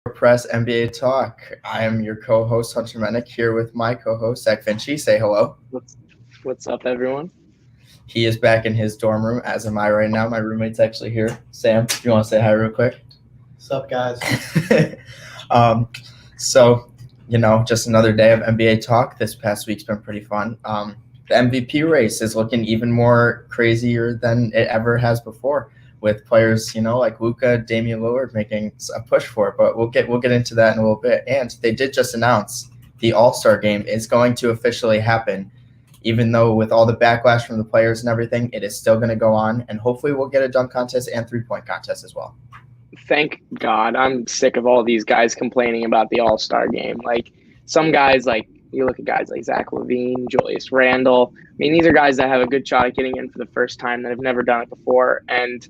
Press NBA Talk. I am your co-host Hunter Menick here with my co-host Zach Finchie. Say hello. What's up, everyone? He is back in his dorm room, as am I right now. My roommate's actually here. Sam, do you want to say hi real quick? What's up, guys? Just another day of NBA talk. This past week's been pretty fun. The MVP race is looking even more crazier than it ever has before, with players, like Luka, Damian Lillard making a push for it. But we'll get into that in a little bit. And they did just announce the All-Star game is going to officially happen. Even though with all the backlash from the players and everything, it is still going to go on. And hopefully we'll get a dunk contest and three-point contest as well. Thank God. I'm sick of all these guys complaining about the All-Star game. Like, some guys, you look at guys like Zach LaVine, Julius Randle. I mean, these are guys that have a good shot at getting in for the first time that have never done it before. And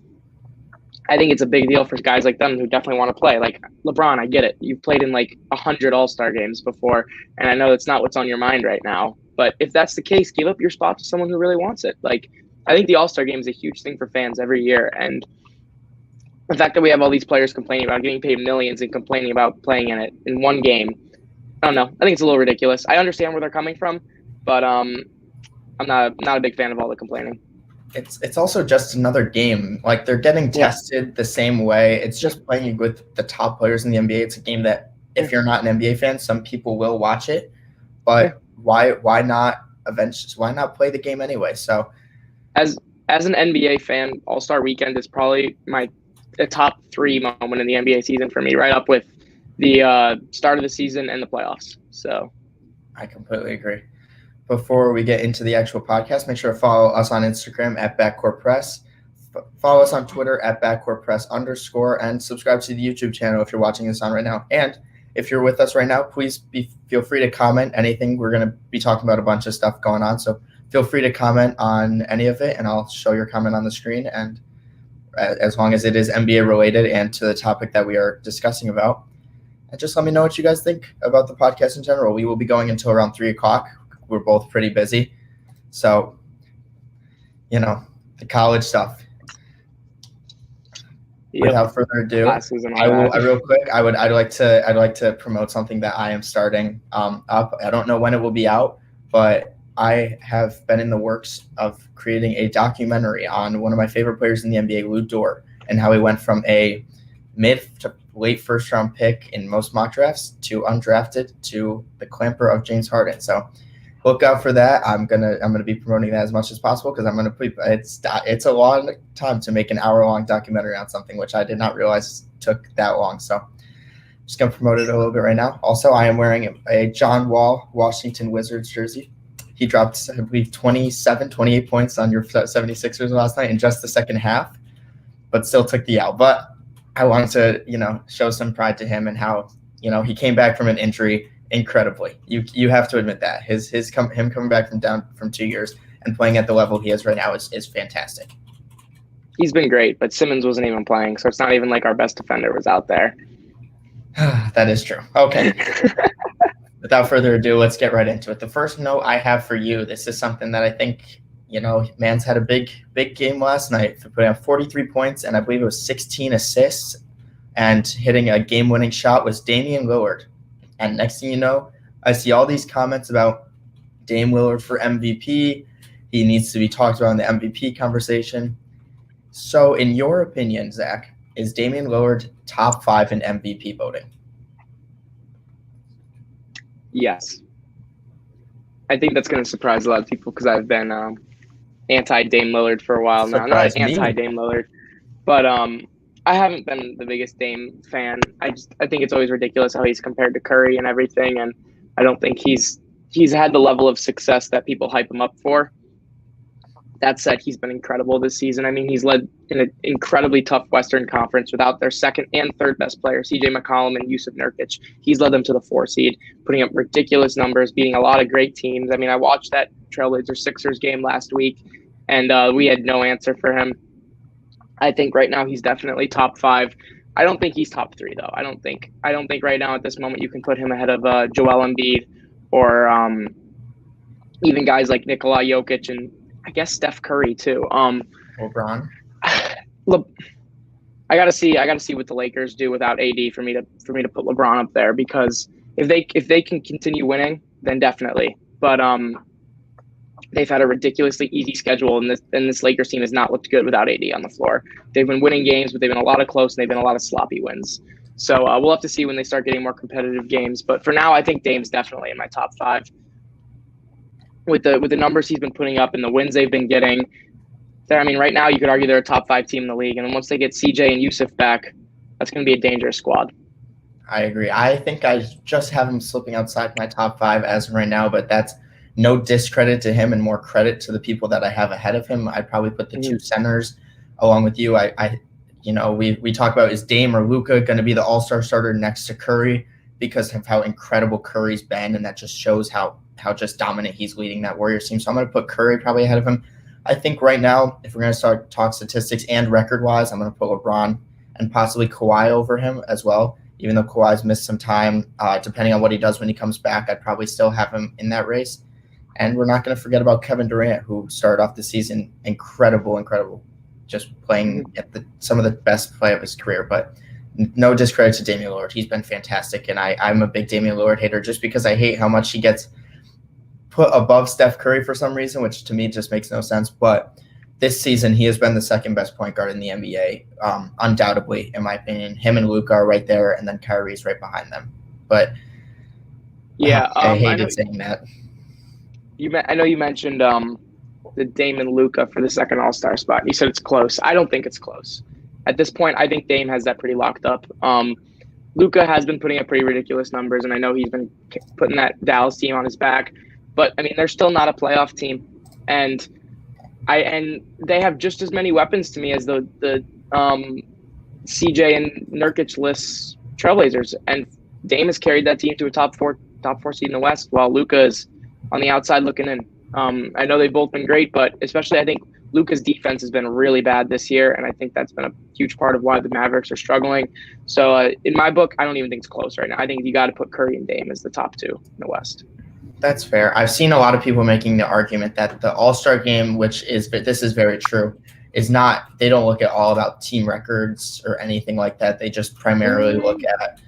I think it's a big deal for guys like them who definitely want to play. Like LeBron, I get it. You've played in 100 All-Star games before, and I know it's not what's on your mind right now. But if that's the case, give up your spot to someone who really wants it. I think the All-Star game is a huge thing for fans every year. And the fact that we have all these players complaining about getting paid millions and complaining about playing in it in one game, I don't know. I think it's a little ridiculous. I understand where they're coming from, but I'm not a big fan of all the complaining. It's also just another game. They're getting tested the same way. It's just playing with the top players in the NBA. It's a game that if you're not an NBA fan, some people will watch it. But why not play the game anyway? So as an NBA fan, All-Star Weekend is probably a top 3 moment in the NBA season for me, right up with the start of the season and the playoffs. So I completely agree. Before we get into the actual podcast, make sure to follow us on Instagram at Backcourt Press. Follow us on Twitter at Backcourt Press _ and subscribe to the YouTube channel if you're watching this on right now. And if you're with us right now, please feel free to comment anything. We're going to be talking about a bunch of stuff going on, so feel free to comment on any of it, and I'll show your comment on the screen. And as long as it is NBA related and to the topic that we are discussing about, and just let me know what you guys think about the podcast in general. We will be going until around 3 o'clock. We're both pretty busy. So, the college stuff. Yep. Without further ado, I'd like to promote something that I am starting up. I don't know when it will be out, but I have been in the works of creating a documentary on one of my favorite players in the NBA, Lou Dort, and how he went from a mid to late first round pick in most mock drafts to undrafted to the clamper of James Harden. So look out for that. I'm gonna be promoting that as much as possible because it's a long time to make an hour-long documentary on something, which I did not realize took that long. So I'm just gonna promote it a little bit right now. Also, I am wearing a John Wall Washington Wizards jersey. He dropped, I believe, 28 points on your 76ers last night in just the second half, but still took the L. But I wanted to, show some pride to him and how, he came back from an injury incredibly. You have to admit that him coming back from 2 years and playing at the level he is right now is fantastic. He's been great, but Simmons wasn't even playing, so it's not even like our best defender was out there. That is true. Okay. Without further ado, let's get right into it. The first note I have for you, this is something that I think, Man's had a big game last night for putting up 43 points, and I believe it was 16 assists, and hitting a game-winning shot was Damian Lillard. And next thing you know, I see all these comments about Dame Lillard for MVP. He needs to be talked about in the MVP conversation. So in your opinion, Zach, is Damian Lillard top 5 in MVP voting? Yes. I think that's going to surprise a lot of people because I've been anti-Dame Lillard for a while now. Not anti-Dame Lillard, but I haven't been the biggest Dame fan. I think it's always ridiculous how he's compared to Curry and everything, and I don't think he's had the level of success that people hype him up for. That said, he's been incredible this season. I mean, he's led in an incredibly tough Western Conference without their second and third best players, CJ McCollum and Yusuf Nurkic. He's led them to the 4 seed, putting up ridiculous numbers, beating a lot of great teams. I mean, I watched that Trailblazers Sixers game last week, and we had no answer for him. I think right now he's definitely top 5. I don't think he's top 3 though. I don't think right now at this moment you can put him ahead of Joel Embiid or even guys like Nikola Jokic and I guess Steph Curry too. LeBron. I gotta see what the Lakers do without AD for me to put LeBron up there, because if they can continue winning, then definitely. But they've had a ridiculously easy schedule, and this Lakers team has not looked good without AD on the floor. They've been winning games, but they've been a lot of close, and they've been a lot of sloppy wins. So we'll have to see when they start getting more competitive games. But for now, I think Dame's definitely in my top 5. With the numbers he's been putting up and the wins they've been getting, I mean, right now you could argue they're a top 5 team in the league. And then once they get CJ and Yusuf back, that's going to be a dangerous squad. I agree. I think I just have him slipping outside my top 5 as of right now, but that's no discredit to him and more credit to the people that I have ahead of him. I'd probably put the 2 centers along with you. We talk about, is Dame or Luka going to be the all-star starter next to Curry because of how incredible Curry's been, and that just shows how just dominant he's leading that Warriors team. So I'm going to put Curry probably ahead of him. I think right now, if we're going to start talk statistics and record-wise, I'm going to put LeBron and possibly Kawhi over him as well. Even though Kawhi's missed some time, depending on what he does when he comes back, I'd probably still have him in that race. And we're not going to forget about Kevin Durant, who started off the season incredible, just playing at some of the best play of his career. But no discredit to Damian Lillard. He's been fantastic, and I'm a big Damian Lillard hater just because I hate how much he gets put above Steph Curry for some reason, which to me just makes no sense. But this season, he has been the second best point guard in the NBA, undoubtedly, in my opinion. Him and Luka are right there, and then Kyrie's right behind them. But yeah, I hated saying that. I know you mentioned the Dame and Luka for the second All-Star spot. You said it's close. I don't think it's close. At this point, I think Dame has that pretty locked up. Luka has been putting up pretty ridiculous numbers, and I know he's been putting that Dallas team on his back. But, I mean, they're still not a playoff team. And they have just as many weapons to me as the CJ and Nurkic-less Trailblazers. And Dame has carried that team to a top four seed in the West, while Luka is on the outside looking in. I know they've both been great, but especially I think Luka's defense has been really bad this year, and I think that's been a huge part of why the Mavericks are struggling. So in my book, I don't even think it's close right now. I think you got to put Curry and Dame as the top 2 in the West. That's fair. I've seen a lot of people making the argument that the All-Star game, this is very true, is not, they don't look at all about team records or anything like that. They just primarily look at that.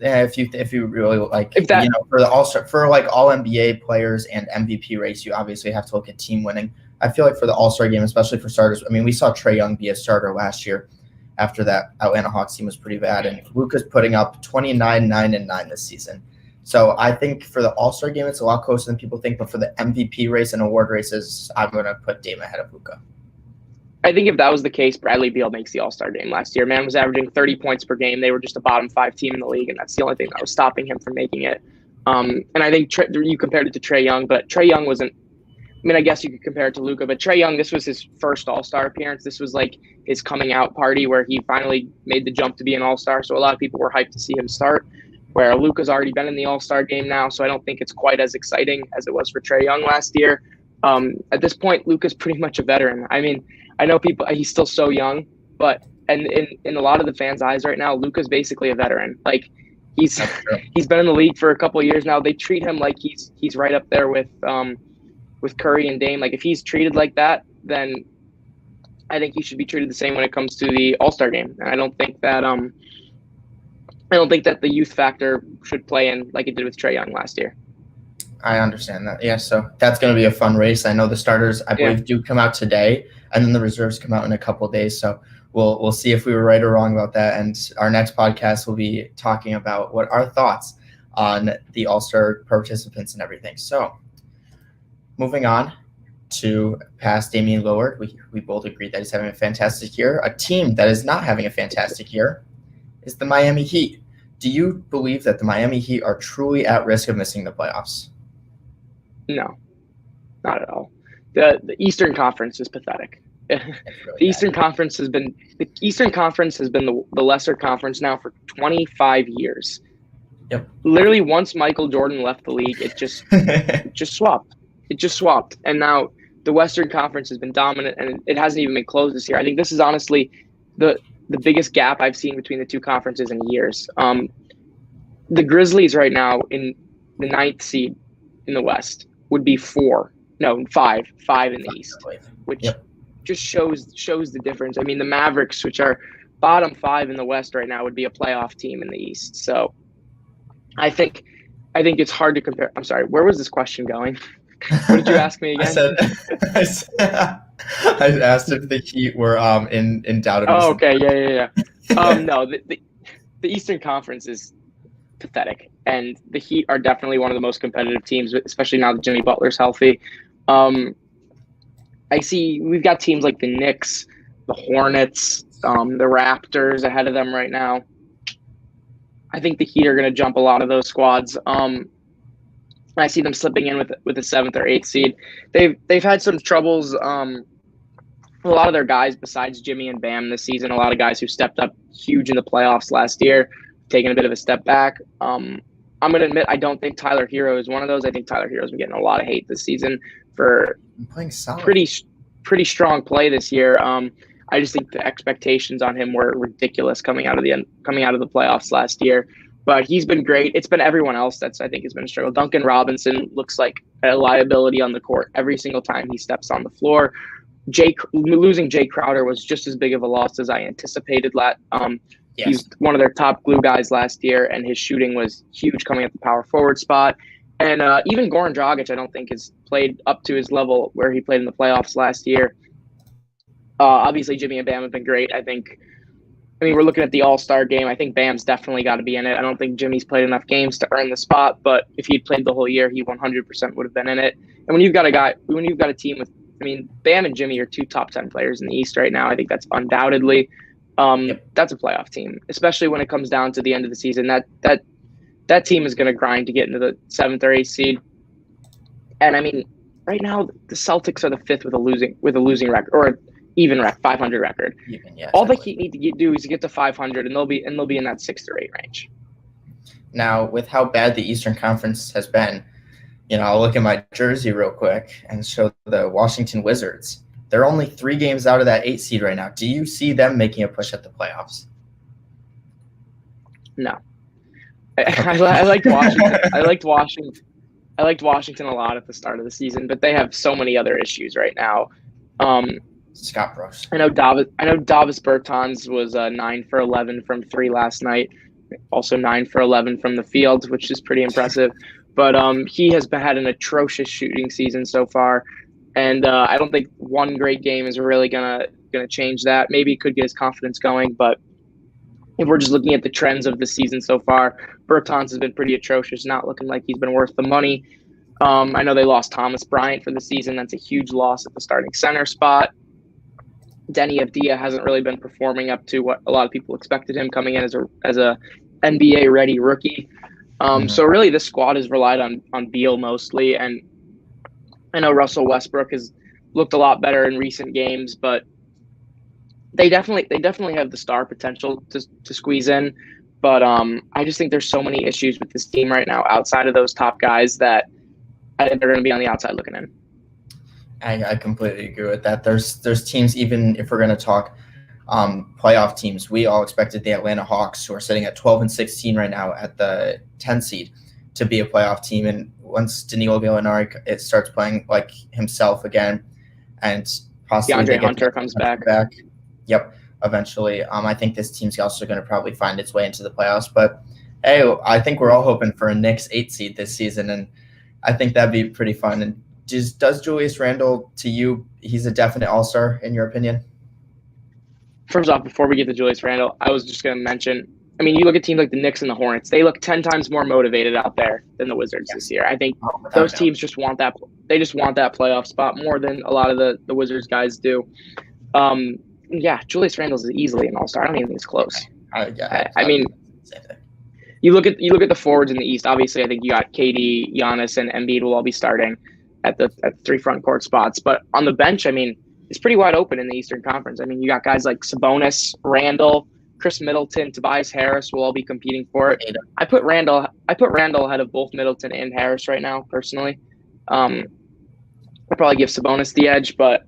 If you really like, for the All-Star, for like all NBA players and MVP race, you obviously have to look at team winning. I feel like for the All-Star game, especially for starters, I mean, we saw Trae Young be a starter last year after that Atlanta Hawks team was pretty bad, and Luka's putting up 29, 9, and 9 this season. So I think for the All-Star game, it's a lot closer than people think. But for the MVP race and award races, I'm going to put Dame ahead of Luka. I think if that was the case, Bradley Beal makes the All-Star game last year. Man was averaging 30 points per game. They were just a bottom 5 team in the league, and that's the only thing that was stopping him from making it. And I think you compared it to Trae Young, but Trae Young wasn't – I mean, I guess you could compare it to Luka, but Trae Young, this was his first All-Star appearance. This was like his coming out party where he finally made the jump to be an All-Star. So a lot of people were hyped to see him start, where Luka's already been in the All-Star game now. So I don't think it's quite as exciting as it was for Trae Young last year. At this point, Luka's pretty much a veteran. I mean, I know he's still so young, but and in a lot of the fans' eyes right now, Luka's basically a veteran. Like he's been in the league for a couple of years now. They treat him like he's right up there with Curry and Dame. Like if he's treated like that, then I think he should be treated the same when it comes to the All-Star game. And I don't think that the youth factor should play in like it did with Trae Young last year. I understand that. Yeah, so that's going to be a fun race. I know the starters, I believe, do come out today, and then the reserves come out in a couple of days. So we'll see if we were right or wrong about that. And our next podcast will be talking about what our thoughts on the All-Star participants and everything. So moving on to past Damian Lillard, we both agree that he's having a fantastic year. A team that is not having a fantastic year is the Miami Heat. Do you believe that the Miami Heat are truly at risk of missing the playoffs? No, not at all. The Eastern Conference is pathetic. Really the Eastern Conference has been the lesser conference now for 25 years. Yep. Literally, once Michael Jordan left the league, it just swapped. It just swapped, and now the Western Conference has been dominant, and it hasn't even been close this year. I think this is honestly the biggest gap I've sin between the two conferences in years. The Grizzlies right now in the 9th seed in the West would be 5 in the East, which just shows the difference. I mean, the Mavericks, which are bottom 5 in the West right now would be a playoff team in the East. So I think it's hard to compare. I'm sorry, where was this question going? What did you ask me again? I asked if the Heat were in doubt. Oh, okay, yeah. No, the Eastern Conference is pathetic, and the Heat are definitely one of the most competitive teams, especially now that Jimmy Butler's healthy. I see we've got teams like the Knicks, the Hornets, the Raptors ahead of them right now. I think the Heat are going to jump a lot of those squads. I see them slipping in with a 7th or 8th seed. They've had some troubles. A lot of their guys, besides Jimmy and Bam this season, a lot of guys who stepped up huge in the playoffs last year, taking a bit of a step back. I'm going to admit I don't think Tyler Hero is one of those. I think Tyler Hero's been getting a lot of hate this season for playing solid. Pretty strong play this year. I just think the expectations on him were ridiculous coming out of the playoffs last year. But he's been great. It's been everyone else that's, I think, has been a struggle. Duncan Robinson looks like a liability on the court every single time he steps on the floor. Losing Jay Crowder was just as big of a loss as I anticipated. Yes. He's one of their top glue guys last year, and his shooting was huge coming at the power forward spot. And even Goran Dragic, I don't think, has played up to his level where he played in the playoffs last year. Obviously, Jimmy and Bam have been great. I mean, we're looking at the All-Star game. I think Bam's definitely got to be in it. I don't think Jimmy's played enough games to earn the spot, but if he'd played the whole year, he 100% would have been in it. And when you've got a team with, I mean, Bam and Jimmy are 2 top 10 players in the East right now. I think that's undoubtedly that's a playoff team, especially when it comes down to the end of the season. That team is going to grind to get into the 7th or 8th seed. And I mean, right now the Celtics are the 5th with a losing record, or even 500 record. All the Heat need to do is get to 500, and they'll be in that 6 or 8 range. Now, with how bad the Eastern Conference has been, I'll look at my jersey real quick and show the Washington Wizards. They're only 3 games out of that 8 seed right now. Do you see them making a push at the playoffs? No. I liked Washington. I liked Washington a lot at the start of the season, but they have so many other issues right now. Scott Brooks. I know Davis Bertans was 9 for 11 from 3 last night. Also 9 for 11 from the field, which is pretty impressive. But he has had an atrocious shooting season so far, and I don't think one great game is really gonna change that. Maybe it could get his confidence going, but if we're just looking at the trends of the season so far, Bertans has been pretty atrocious, not looking like he's been worth the money. I know they lost Thomas Bryant for the season. That's a huge loss at the starting center spot. Denny Avdia hasn't really been performing up to what a lot of people expected him coming in as a NBA ready rookie. So really this squad has relied on Beal mostly, and I know Russell Westbrook has looked a lot better in recent games, but they definitely have the star potential to squeeze in. But I just think there's so many issues with this team right now outside of those top guys that I think they're going to be on the outside looking in. I completely agree with that. There's teams, even if we're going to talk playoff teams, we all expected the Atlanta Hawks, who are sitting at 12-16 right now at the 10 seed, to be a playoff team. And once Danilo Gallinari starts playing like himself again, and possibly DeAndre Hunter comes back. Yep, eventually. I think this team's also going to probably find its way into the playoffs. But hey, I think we're all hoping for a Knicks 8 seed this season, and I think that'd be pretty fun. And does Julius Randle, to you, he's a definite all-star in your opinion? First off, before we get to Julius Randle, I was just going to mention, I mean, you look at teams like the Knicks and the Hornets, they look 10 times more motivated out there than the Wizards this year. I think those teams just want that. They just want that playoff spot more than a lot of the Wizards guys do. Julius Randle is easily an all-star. I don't even think it's close. I mean, you look at the forwards in the East. Obviously, I think you got KD, Giannis, and Embiid will all be starting at the 3 front court spots. But on the bench, I mean, it's pretty wide open in the Eastern Conference. I mean, you got guys like Sabonis, Randle, Chris Middleton, Tobias Harris will all be competing for it. I put Randle ahead of both Middleton and Harris right now, personally. I'd probably give Sabonis the edge, but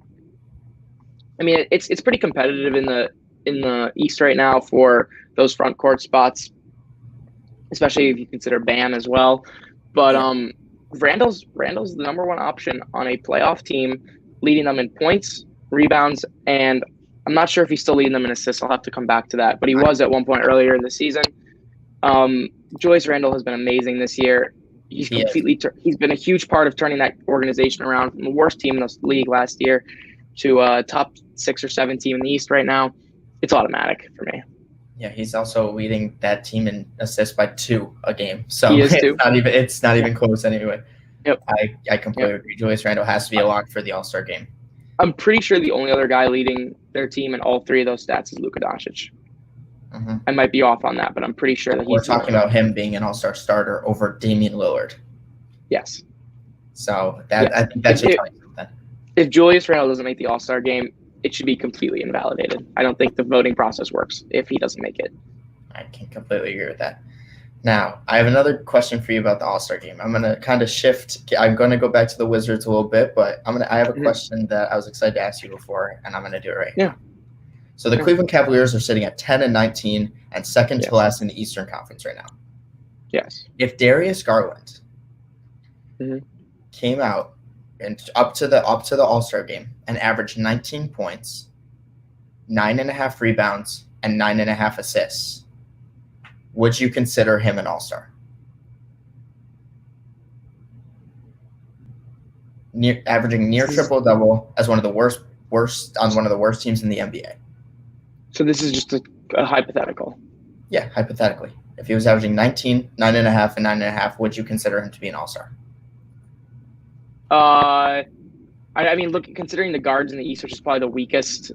I mean, it's pretty competitive in the East right now for those front court spots, especially if you consider Bam as well. But Randle's the number one option on a playoff team, leading them in points, rebounds, and I'm not sure if he's still leading them in assists. I'll have to come back to that. But he was at one point earlier in the season. Julius Randle has been amazing this year. He's he's been a huge part of turning that organization around from the worst team in the league last year to a top 6 or 7 team in the East right now. It's automatic for me. Yeah, he's also leading that team in assists by 2 a game. So he is it's not even close anyway. Yep. I completely agree. Julius Randle has to be a lock for the All-Star game. I'm pretty sure the only other guy leading their team in all 3 of those stats is Luka Doncic. Mm-hmm. I might be off on that, but I'm pretty sure that we're talking about him being an All-Star starter over Damian Lillard. Yes. So I think that should tell you something. If Julius Randle doesn't make the All-Star game, it should be completely invalidated. I don't think the voting process works if he doesn't make it. I can completely agree with that. Now, I have another question for you about the All-Star game. I'm going to kind of shift. I'm going to go back to the Wizards a little bit, but I have a question that I was excited to ask you before, and I'm going to do it right now. So the Cleveland Cavaliers are sitting at 10-19 and second to last in the Eastern Conference right now. Yes. If Darius Garland came out and up to the All-Star game and averaged 19 points, 9.5 rebounds, and 9.5 assists, would you consider him an All-Star? Averaging near triple-double as one of the worst on one of the worst teams in the NBA. So this is just a hypothetical. Yeah, hypothetically. If he was averaging 19, 9.5, and 9.5, would you consider him to be an All-Star? I mean, look, considering the guards in the East, which is probably the weakest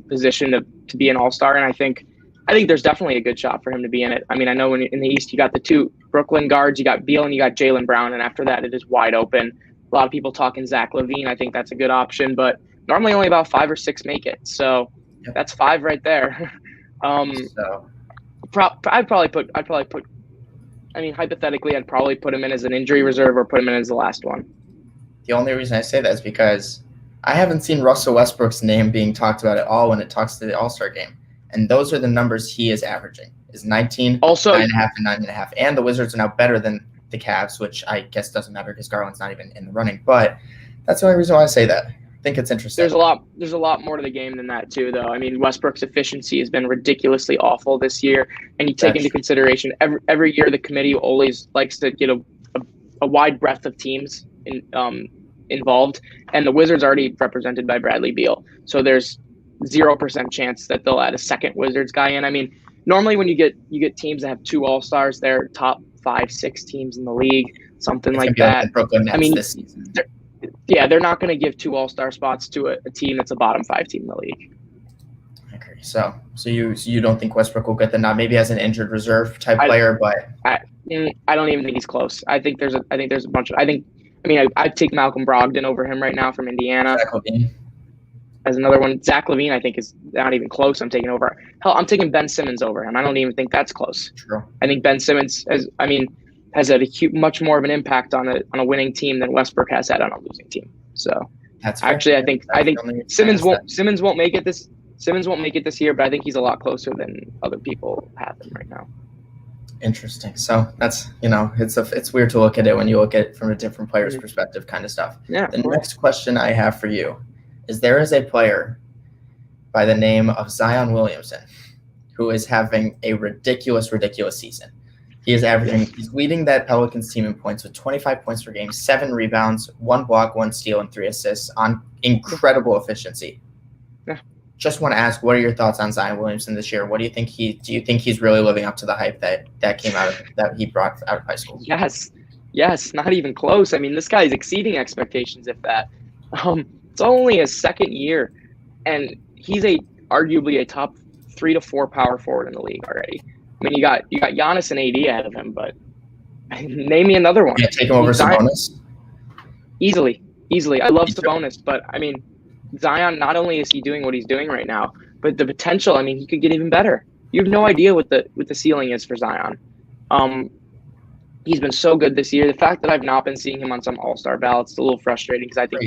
position to be an All-Star, and I think there's definitely a good shot for him to be in it. I mean, I know in the East you got the 2 Brooklyn guards, you got Beal and you got Jaylen Brown, and after that it is wide open. A lot of people talking Zach LaVine. I think that's a good option, but normally only about 5 or 6 make it. So that's 5 right there. I'd probably put. I mean, hypothetically, I'd probably put him in as an injury reserve or put him in as the last one. The only reason I say that is because I haven't seen Russell Westbrook's name being talked about at all when it talks to the All-Star game. And those are the numbers he is averaging, is 19, also 9.5, and 9.5. And the Wizards are now better than the Cavs, which I guess doesn't matter because Garland's not even in the running. But that's the only reason why I say that. I think it's interesting. There's a lot more to the game than that too, though. I mean, Westbrook's efficiency has been ridiculously awful this year, and you take into consideration every year the committee always likes to get a wide breadth of teams involved, and the Wizards already represented by Bradley Beal, so there's 0% chance that they'll add a second Wizards guy in. I mean, normally when you get teams that have 2 All-Stars, they're top 5-6 teams in the league, something like that. Like Brooklyn Nets I mean, this season. They're not going to give 2 All-Star spots to a team that's a bottom 5 team in the league. I agree. So you don't think Westbrook will get the nod? Maybe as an injured reserve type player, but I don't even think he's close. I think there's a bunch of. I'd take Malcolm Brogdon over him right now from Indiana. Zach LaVine. As another one, Zach LaVine, I think is not even close. I'm taking over. Hell, I'm taking Ben Simmons over him. I don't even think that's close. True. I think Ben Simmons has had much more of an impact on a winning team than Westbrook has had on a losing team. So that's actually, I think Simmons won't make it this. Simmons won't make it this year, but I think he's a lot closer than other people have him right now. Interesting. So that's it's weird to look at it when you look at it from a different player's perspective, kind of stuff. Yeah. The next question I have for you is: there is a player by the name of Zion Williamson who is having a ridiculous season. He is he's leading that Pelicans team in points with 25 points per game, 7 rebounds, 1 block, 1 steal, and 3 assists on incredible efficiency. Yeah. Just want to ask, what are your thoughts on Zion Williamson this year? What do you think do you think he's really living up to the hype that came that he brought out of high school? Yes, not even close. I mean, this guy's exceeding expectations, if that. It's only his second year, and he's arguably a top 3 to 4 power forward in the league already. I mean, you got Giannis and AD ahead of him, but name me another one. Yeah, take him over Sabonis? Easily. I love Sabonis, but I mean, Zion, not only is he doing what he's doing right now, but the potential, I mean, he could get even better. You have no idea what the ceiling is for Zion. He's been so good this year. The fact that I've not been seeing him on some all-star ballots is a little frustrating because I think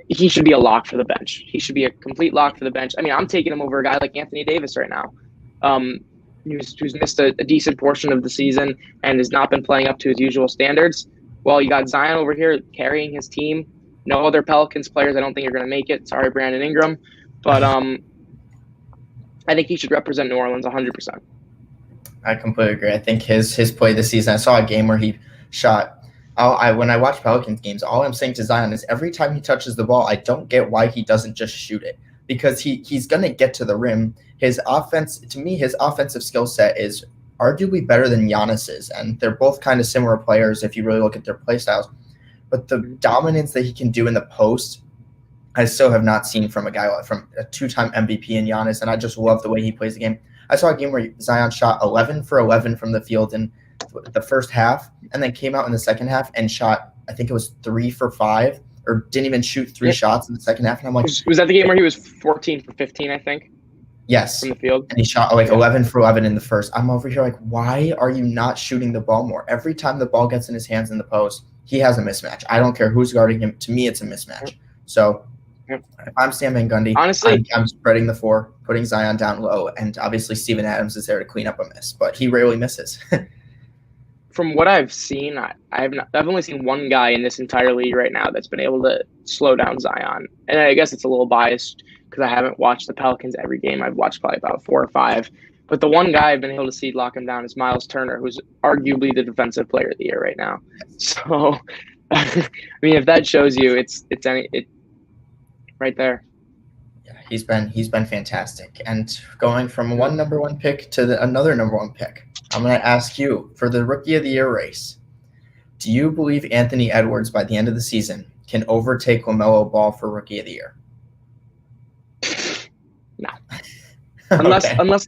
he should be a lock for the bench. He should be a complete lock for the bench. I mean, I'm taking him over a guy like Anthony Davis right now. Who's missed a decent portion of the season and has not been playing up to his usual standards. Well, you got Zion over here carrying his team. No other Pelicans players I don't think are going to make it. Sorry, Brandon Ingram. But I think he should represent New Orleans 100%. I completely agree. I think his play this season, I saw a game where he shot. When I watch Pelicans games, all I'm saying to Zion is every time he touches the ball, I don't get why he doesn't just shoot it, because he's going to get to the rim. His offensive skill set is arguably better than Giannis's, and they're both kind of similar players if you really look at their play styles. But the dominance that he can do in the post, I still have not seen from a two-time MVP in Giannis, and I just love the way he plays the game. I saw a game where Zion shot 11 for 11 from the field in the first half, and then came out in the second half and shot, I think it was 3 for 5, or didn't even shoot 3 shots in the second half. And I'm like, was that the game where he was 14 for 15, I think? Yes. From the field? And he shot 11 for 11 in the first. I'm over here like, why are you not shooting the ball more? Every time the ball gets in his hands in the post, he has a mismatch. I don't care who's guarding him. To me, it's a mismatch. So if I'm Stan Van Gundy, honestly, I'm spreading the floor, putting Zion down low, and obviously Steven Adams is there to clean up a miss, but he rarely misses. From what I've seen, I've only seen one guy in this entire league right now that's been able to slow down Zion. And I guess it's a little biased because I haven't watched the Pelicans every game. I've watched probably about 4 or 5. But the one guy I've been able to see lock him down is Miles Turner, who's arguably the defensive player of the year right now. So, I mean, if that shows you, it's right there. Yeah, he's been fantastic. And going from one number 1 pick to another number 1 pick, I'm going to ask you, for the Rookie of the Year race, do you believe Anthony Edwards by the end of the season can overtake LaMelo Ball for Rookie of the Year? No. Unless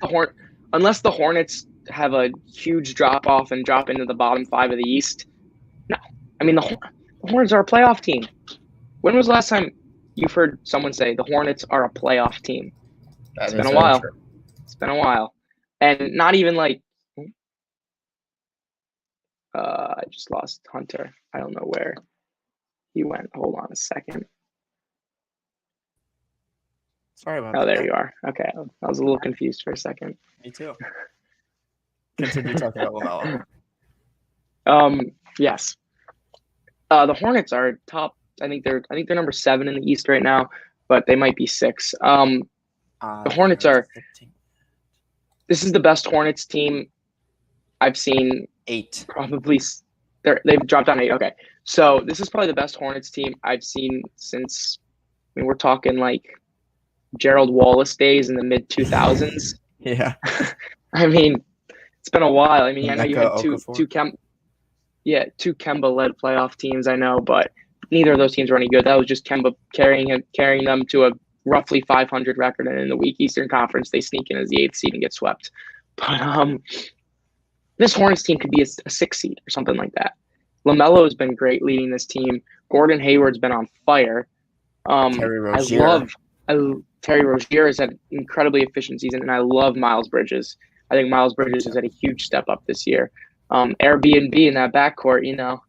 the Hornets have a huge drop off and drop into the bottom 5 of the East. No. I mean, the Hornets are a playoff team. When was the last time you've heard someone say the Hornets are a playoff team? It's been a while. True. It's been a while. And not even like I just lost Hunter. I don't know where he went. Hold on a second. Sorry about that. Oh, there you are. Okay. I was a little confused for a second. Me too. Continue talking about LaMelo. Yes. The Hornets are top. I think they're number 7 in the East right now, but they might be 6. The Hornets are. This is the best Hornets team I've seen. 8. Probably. They've dropped down 8. Okay. So this is probably the best Hornets team I've seen since. I mean, we're talking like Gerald Wallace days in the mid 2000s. Yeah. I mean, it's been a while. I mean, I know you had two Kemba-led playoff teams, I know, but neither of those teams were any good. That was just Kemba carrying them to a roughly 500 record, and in the weak Eastern Conference, they sneak in as the 8th seed and get swept. But this Hornets team could be a 6th seed or something like that. LaMelo has been great leading this team. Gordon Hayward's been on fire. Terry Rozier. Terry Rozier has had an incredibly efficient season, and I love Miles Bridges. I think Miles Bridges has had a huge step up this year. Airbnb in that backcourt, you know.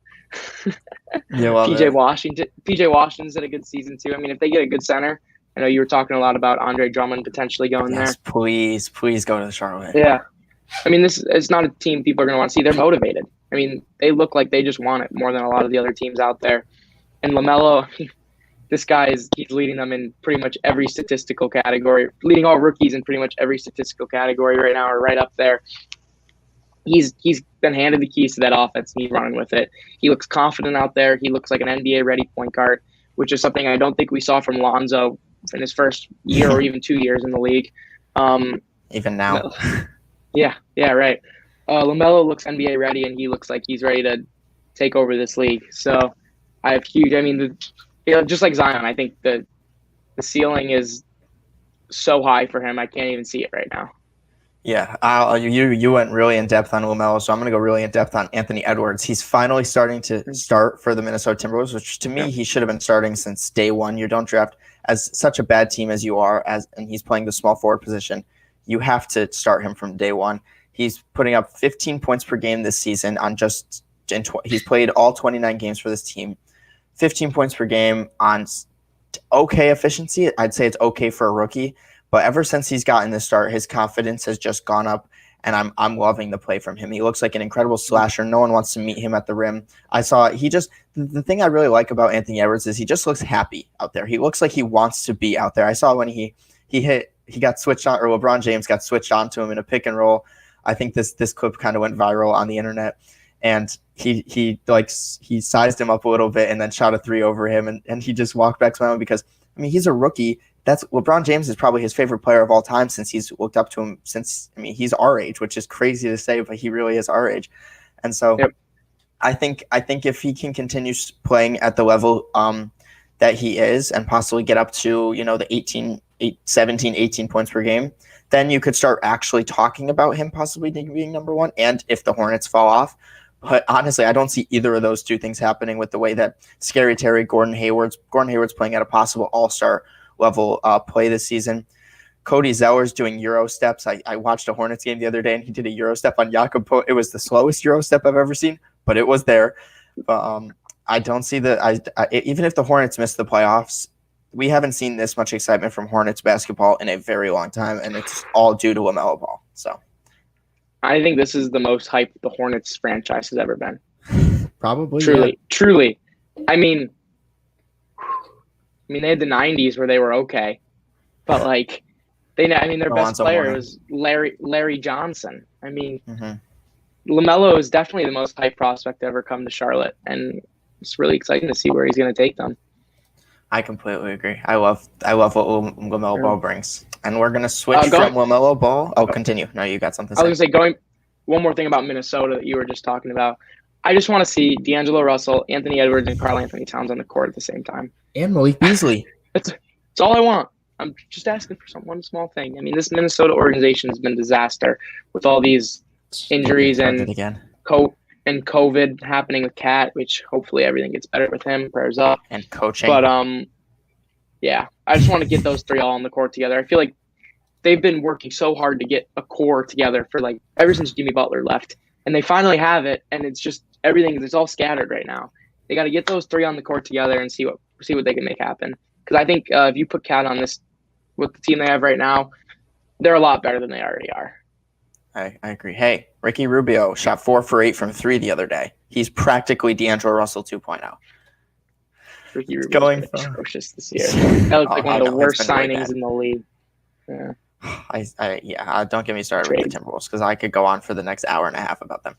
PJ Washington's had a good season too. I mean, if they get a good center, I know you were talking a lot about Andre Drummond potentially going there. Please go to the Charlotte. Yeah. I mean, it's not a team people are going to want to see. They're motivated. I mean, they look like they just want it more than a lot of the other teams out there. And LaMelo, this guy he's leading them in pretty much every statistical category, leading all rookies in pretty much every statistical category right now, or right up there. He's been handed the keys to that offense, and he's running with it. He looks confident out there. He looks like an NBA-ready point guard, which is something I don't think we saw from Lonzo in his first year or even 2 years in the league. Even now. Yeah, right. LaMelo looks NBA ready, and he looks like he's ready to take over this league. So I have huge. I mean, just like Zion, I think the ceiling is so high for him. I can't even see it right now. Yeah, you went really in depth on LaMelo, so I'm going to go really in depth on Anthony Edwards. He's finally starting to start for the Minnesota Timberwolves, which to me he should have been starting since day one. You don't draft as such a bad team as you are, and he's playing the small forward position. You have to start him from day one. He's putting up 15 points per game this season he's played all 29 games for this team. 15 points per game on okay efficiency. I'd say it's okay for a rookie. But ever since he's gotten this start, his confidence has just gone up and I'm loving the play from him. He looks like an incredible slasher. No one wants to meet him at the rim. The thing I really like about Anthony Edwards is he just looks happy out there. He looks like he wants to be out there. I saw when he got switched on, or LeBron James got switched on to him in a pick and roll. I think this clip kind of went viral on the internet, and he sized him up a little bit and then shot a three over him, and he just walked back smiling because, I mean, he's a rookie. That's LeBron James is probably his favorite player of all time since he's looked up to him since, I mean, he's our age, which is crazy to say, but he really is our age. And so yep. I think if he can continue playing at the level that he is and possibly get up to, the 17, 18 points per game, then you could start actually talking about him possibly being number one. And if the Hornets fall off, but honestly, I don't see either of those two things happening with the way that Scary Terry, Gordon Hayward's playing at a possible all-star level play this season. Cody Zeller's doing Euro steps. I watched a Hornets game the other day, and he did a Euro step on Jakob. It was the slowest Euro step I've ever seen, but it was there. I don't see even if the Hornets miss the playoffs, we haven't seen this much excitement from Hornets basketball in a very long time, and it's all due to LaMelo Ball. So I think this is the most hyped the Hornets franchise has ever been. Probably. Truly. I mean, they had the 90s where they were okay, but their best player was Larry Johnson. I mean, LaMelo is definitely the most hyped prospect to ever come to Charlotte, and it's really exciting to see where he's going to take them. I completely agree. I love what LaMelo Ball brings. And we're going to switch from LaMelo Ball. Oh, continue. No, you got something to say. I was going to say, one more thing about Minnesota that you were just talking about. I just want to see D'Angelo Russell, Anthony Edwards, and Karl Anthony Towns on the court at the same time. And Malik Beasley. That's all I want. I'm just asking for one small thing. I mean, this Minnesota organization has been a disaster with all these injuries and COVID happening with Cat, which hopefully everything gets better with him. Prayers up. And coaching. But yeah, I just want to get those three all on the court together. I feel like they've been working so hard to get a core together for ever since Jimmy Butler left, and they finally have it. And it's just it's all scattered right now. They got to get those three on the court together and see what they can make happen. Because I think if you put Cat on this with the team they have right now, they're a lot better than they already are. I agree. Hey, Ricky Rubio shot 4 for 8 from 3 the other day. He's practically D'Angelo Russell 2.0. Ricky Rubio going atrocious this year. That looks like one of the worst signings in the league. Yeah. Don't get me started with the Timberwolves because I could go on for the next hour and a half about them.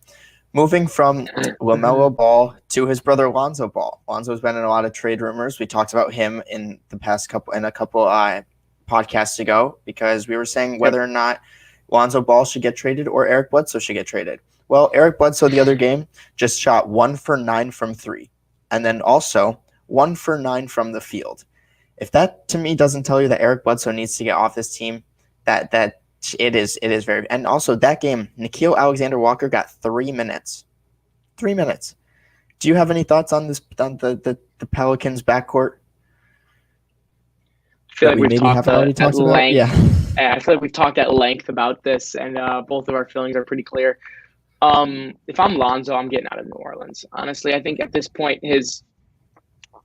Moving from LaMelo Ball to his brother Lonzo Ball. Lonzo's been in a lot of trade rumors. We talked about him in a couple podcasts ago because we were saying whether or not Lonzo Ball should get traded or Eric Bledsoe should get traded. Well, Eric Bledsoe the other game just shot 1 for 9 from 3, and then also 1 for 9 from the field. If that to me doesn't tell you that Eric Bledsoe needs to get off this team, that it is very. And also that game, Nickeil Alexander-Walker got 3 minutes. 3 minutes. Do you have any thoughts on this? On the Pelicans backcourt? I feel like we've talked at length. Yeah. I feel like we've talked at length about this, and both of our feelings are pretty clear. If I'm Lonzo, I'm getting out of New Orleans. Honestly, I think at this point,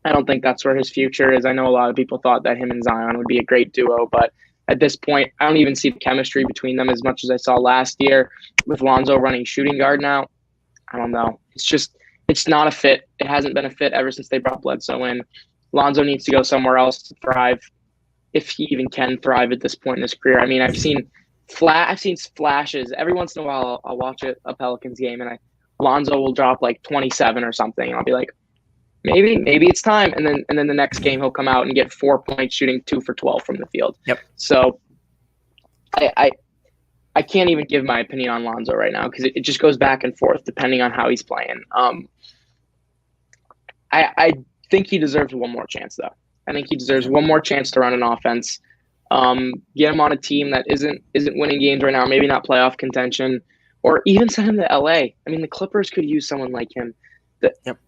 I don't think that's where his future is. I know a lot of people thought that him and Zion would be a great duo, but at this point, I don't even see the chemistry between them as much as I saw last year with Lonzo running shooting guard now. I don't know. It's not a fit. It hasn't been a fit ever since they brought Bledsoe in. Lonzo needs to go somewhere else to thrive, if he even can thrive at this point in his career. I mean, I've seen flashes. Every once in a while, I'll watch a Pelicans game, and Lonzo will drop 27 or something, and I'll be like, maybe it's time. And then the next game, he'll come out and get 4 points, shooting 2 for 12 from the field. Yep. So I can't even give my opinion on Lonzo right now because it just goes back and forth depending on how he's playing. I think he deserves one more chance, though. I think he deserves one more chance to run an offense. Get him on a team that isn't winning games right now, maybe not playoff contention, or even send him to LA. I mean, the Clippers could use someone like him. Yep.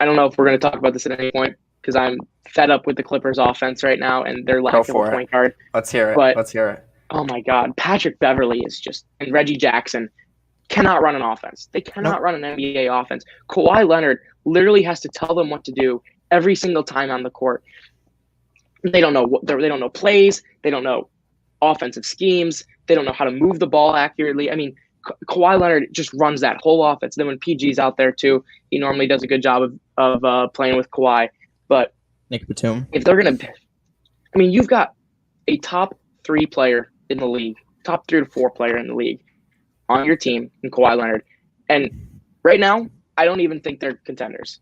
I don't know if we're going to talk about this at any point because I'm fed up with the Clippers offense right now and their lack of a point guard. Let's hear it. Oh my God, Patrick Beverley and Reggie Jackson cannot run an offense. They cannot run an NBA offense. Kawhi Leonard literally has to tell them what to do every single time on the court. They don't know plays. They don't know offensive schemes. They don't know how to move the ball accurately. I mean, Kawhi Leonard just runs that whole offense. Then when PG's out there too, he normally does a good job of playing with Kawhi. But Nick Batum, if they're going to – I mean, you've got a top 3 player in the league, top 3 to 4 player in the league on your team in Kawhi Leonard. And right now, I don't even think they're contenders.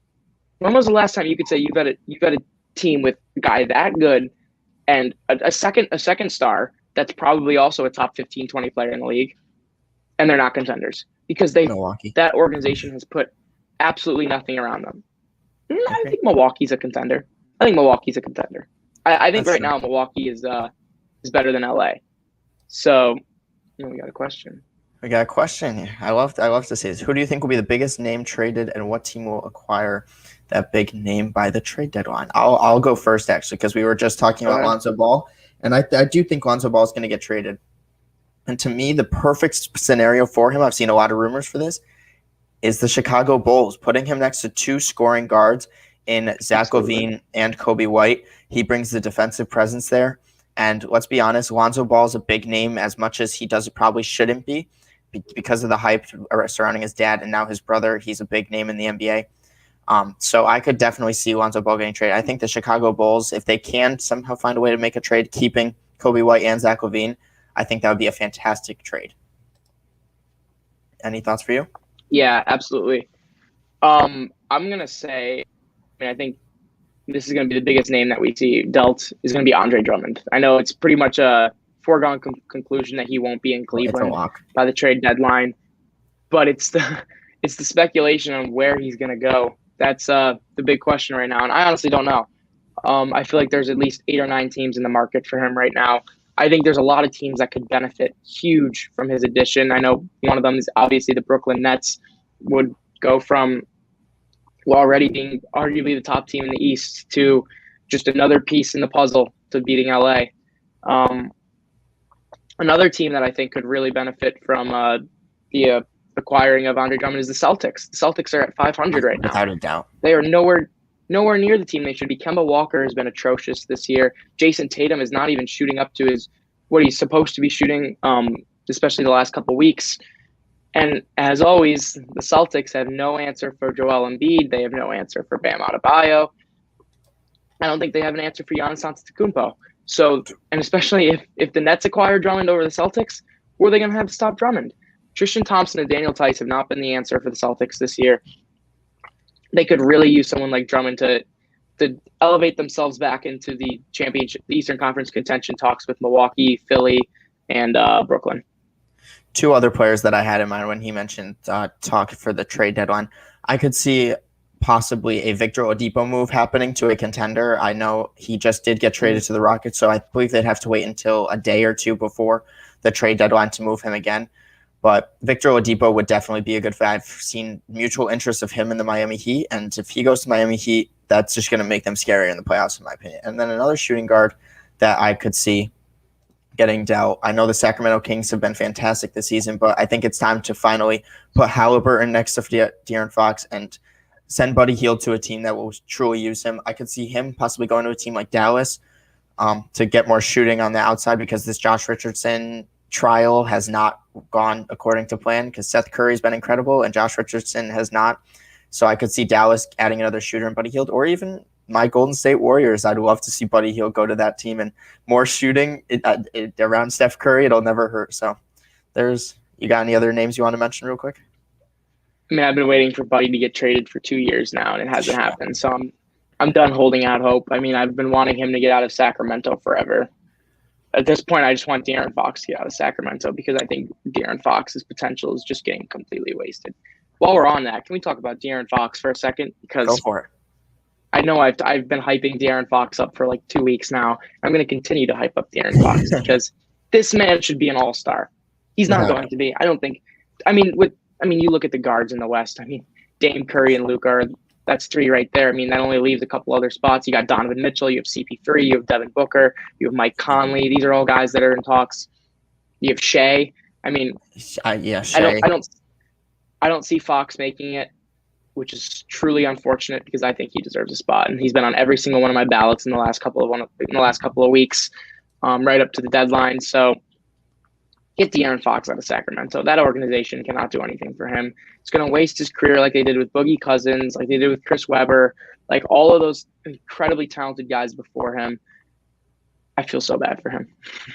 When was the last time you could say you've got a team with a guy that good and a second star that's probably also a top 15, 20 player in the league, and they're not contenders because that organization has put absolutely nothing around them. I think Milwaukee's a contender. I think That's right true. now Milwaukee is better than LA. So, we got a question. We got a question here. I love to say this. Who do you think will be the biggest name traded, and what team will acquire that big name by the trade deadline? I'll go first, actually, because we were just talking about Lonzo Ball, and I do think Lonzo Ball is going to get traded. And to me, the perfect scenario for him, I've seen a lot of rumors for this, is the Chicago Bulls, putting him next to 2 scoring guards in Zach LaVine and Kobe White. He brings the defensive presence there. And let's be honest, Lonzo Ball is a big name as much as he probably shouldn't be because of the hype surrounding his dad and now his brother. He's a big name in the NBA. So I could definitely see Lonzo Ball getting traded. I think the Chicago Bulls, if they can somehow find a way to make a trade, keeping Kobe White and Zach LaVine, I think that would be a fantastic trade. Any thoughts for you? Yeah, absolutely. I'm going to say, I think this is going to be the biggest name that we see dealt is going to be Andre Drummond. I know it's pretty much a foregone conclusion that he won't be in Cleveland by the trade deadline, but it's the speculation on where he's going to go. That's the big question right now, and I honestly don't know. I feel like there's at least 8 or 9 teams in the market for him right now. I think there's a lot of teams that could benefit huge from his addition. I know one of them is obviously the Brooklyn Nets would go from already being arguably the top team in the East to just another piece in the puzzle to beating LA. Another team that I think could really benefit from the acquiring of Andre Drummond is the Celtics. The Celtics are at 500 right now. Without a doubt. They are nowhere near the team they should be. Kemba Walker has been atrocious this year. Jason Tatum is not even shooting up to what he's supposed to be shooting, especially the last couple of weeks. And as always, the Celtics have no answer for Joel Embiid. They have no answer for Bam Adebayo. I don't think they have an answer for Giannis Antetokounmpo. So, and especially if the Nets acquire Drummond over the Celtics, who are they going to have to stop Drummond? Tristan Thompson and Daniel Tice have not been the answer for the Celtics this year. They could really use someone like Drummond to elevate themselves back into the championship, the Eastern Conference contention talks with Milwaukee, Philly, and Brooklyn. 2 other players that I had in mind when he mentioned talk for the trade deadline. I could see possibly a Victor Oladipo move happening to a contender. I know he just did get traded to the Rockets, so I believe they'd have to wait until a day or 2 before the trade deadline to move him again. But Victor Oladipo would definitely be a good fit. I've seen mutual interest of him in the Miami Heat, and if he goes to Miami Heat, that's just going to make them scarier in the playoffs, in my opinion. And then another shooting guard that I could see getting dealt. I know the Sacramento Kings have been fantastic this season, but I think it's time to finally put Halliburton next to De'Aaron Fox and send Buddy Hield to a team that will truly use him. I could see him possibly going to a team like Dallas to get more shooting on the outside because this Josh Richardson trial has not gone according to plan because Seth Curry's been incredible and Josh Richardson has not. So I could see Dallas adding another shooter in Buddy Hield, or even my Golden State Warriors. I'd love to see Buddy Hield go to that team, and more shooting around Steph Curry, it'll never hurt. So you got any other names you want to mention real quick? I mean, I've been waiting for Buddy to get traded for 2 years now, and it hasn't happened. So I'm done holding out hope. I mean, I've been wanting him to get out of Sacramento forever. At this point, I just want De'Aaron Fox to get out of Sacramento because I think De'Aaron Fox's potential is just getting completely wasted. While we're on that, can we talk about De'Aaron Fox for a second? Because go for it. I know I've been hyping De'Aaron Fox up for like 2 weeks now. I'm going to continue to hype up De'Aaron Fox because this man should be an all-star. He's not going to be. I don't think. I mean, you look at the guards in the West. I mean, Dame, Curry, and Luka. That's 3 right there. I mean, that only leaves a couple other spots. You got Donovan Mitchell. You have CP3. You have Devin Booker. You have Mike Conley. These are all guys that are in talks. You have Shea. I mean, Shea. I don't see Fox making it, which is truly unfortunate because I think he deserves a spot, and he's been on every single one of my ballots in the last couple of weeks, right up to the deadline. So get De'Aaron Fox out of Sacramento. That organization cannot do anything for him. It's going to waste his career like they did with Boogie Cousins, like they did with Chris Webber, like all of those incredibly talented guys before him. I feel so bad for him.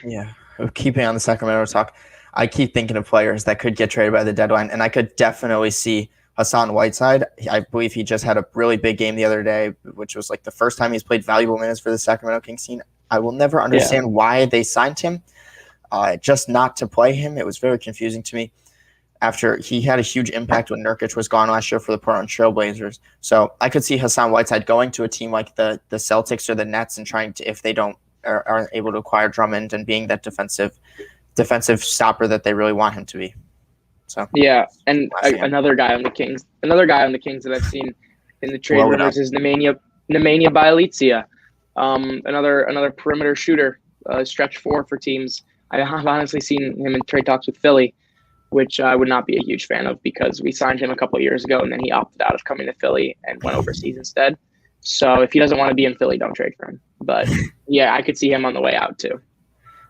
Yeah. Keeping on the Sacramento talk, I keep thinking of players that could get traded by the deadline, and I could definitely see Hassan Whiteside. I believe he just had a really big game the other day, which was like the first time he's played valuable minutes for the Sacramento Kings team. I will never understand why they signed him. Just not to play him. It was very confusing to me after he had a huge impact when Nurkic was gone last year for the Portland Trail Blazers. So I could see Hassan Whiteside going to a team like the Celtics or the Nets and trying to, if they aren't able to acquire Drummond, and being that defensive stopper that they really want him to be. So yeah, and another guy on the Kings that I've seen in the trade rumors is Nemanja Bjelica, another perimeter shooter, stretch four for teams. I've honestly seen him in trade talks with Philly, which I would not be a huge fan of because we signed him a couple of years ago and then he opted out of coming to Philly and went overseas instead. So if he doesn't want to be in Philly, don't trade for him. But yeah, I could see him on the way out too.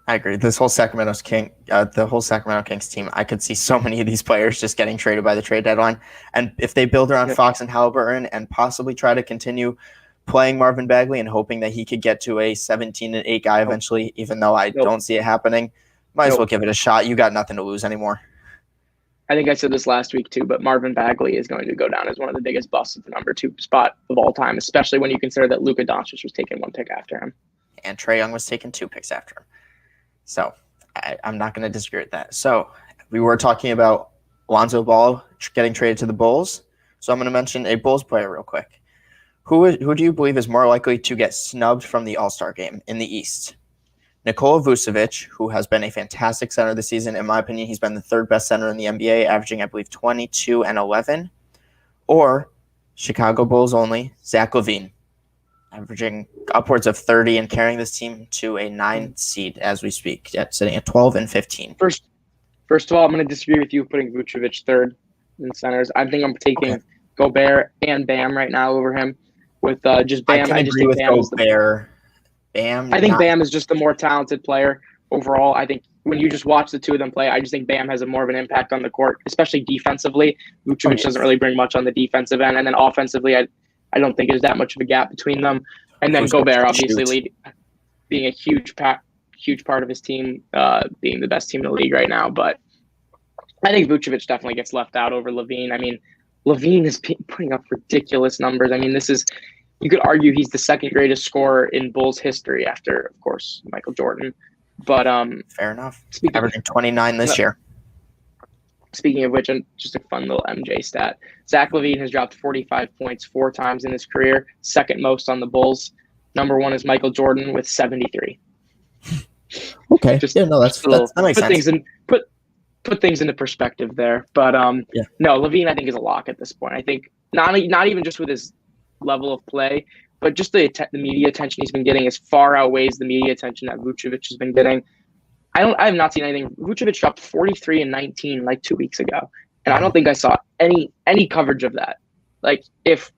I agree. The whole Sacramento Kings team, I could see so many of these players just getting traded by the trade deadline. And if they build around Fox and Halliburton and possibly try to continue playing Marvin Bagley and hoping that he could get to a 17-8 guy eventually, even though I don't see it happening, might as well give it a shot. You got nothing to lose anymore. I think I said this last week too, but Marvin Bagley is going to go down as one of the biggest busts at the number 2 spot of all time, especially when you consider that Luka Doncic was taken 1 pick after him. And Trae Young was taken 2 picks after him. So I'm not going to disagree with that. So we were talking about Lonzo Ball getting traded to the Bulls. So I'm going to mention a Bulls player real quick. Who do you believe is more likely to get snubbed from the All-Star game in the East? Nicola Vucevic, who has been a fantastic center this season. In my opinion, he's been the 3rd best center in the NBA, averaging, I believe, 22 and 11. Or Chicago Bulls only, Zach LaVine, averaging upwards of 30 and carrying this team to a 9 seed as we speak, sitting at 12 and 15. First of all, I'm going to disagree with you putting Vucevic 3rd in centers. I think I'm taking Gobert and Bam right now over him. With just Bam, I just think with Gobert. Bam. I think Bam is just the more talented player overall. I think when you just watch the two of them play, I just think Bam has more of an impact on the court, especially defensively. Vucevic doesn't really bring much on the defensive end. And then offensively, I don't think there's that much of a gap between them. And then Gobert obviously being a huge part of his team, being the best team in the league right now. But I think Vucevic definitely gets left out over LaVine. I mean, LaVine is putting up ridiculous numbers. I mean, you could argue he's the 2nd greatest scorer in Bulls history after, of course, Michael Jordan. But fair enough. Averaging 29 this year. Speaking of which, just a fun little MJ stat. Zach LaVine has dropped 45 points 4 times in his career, 2nd most on the Bulls. Number 1 is Michael Jordan with 73. Okay. That makes sense. Put things into perspective there. But no, LaVine I think is a lock at this point. I think not even just with his level of play, but just the media attention he's been getting as far outweighs the media attention that Vucevic has been getting. I have not seen anything. Vucevic dropped 43 and 19 like 2 weeks ago, and I don't think I saw any coverage of that. Like if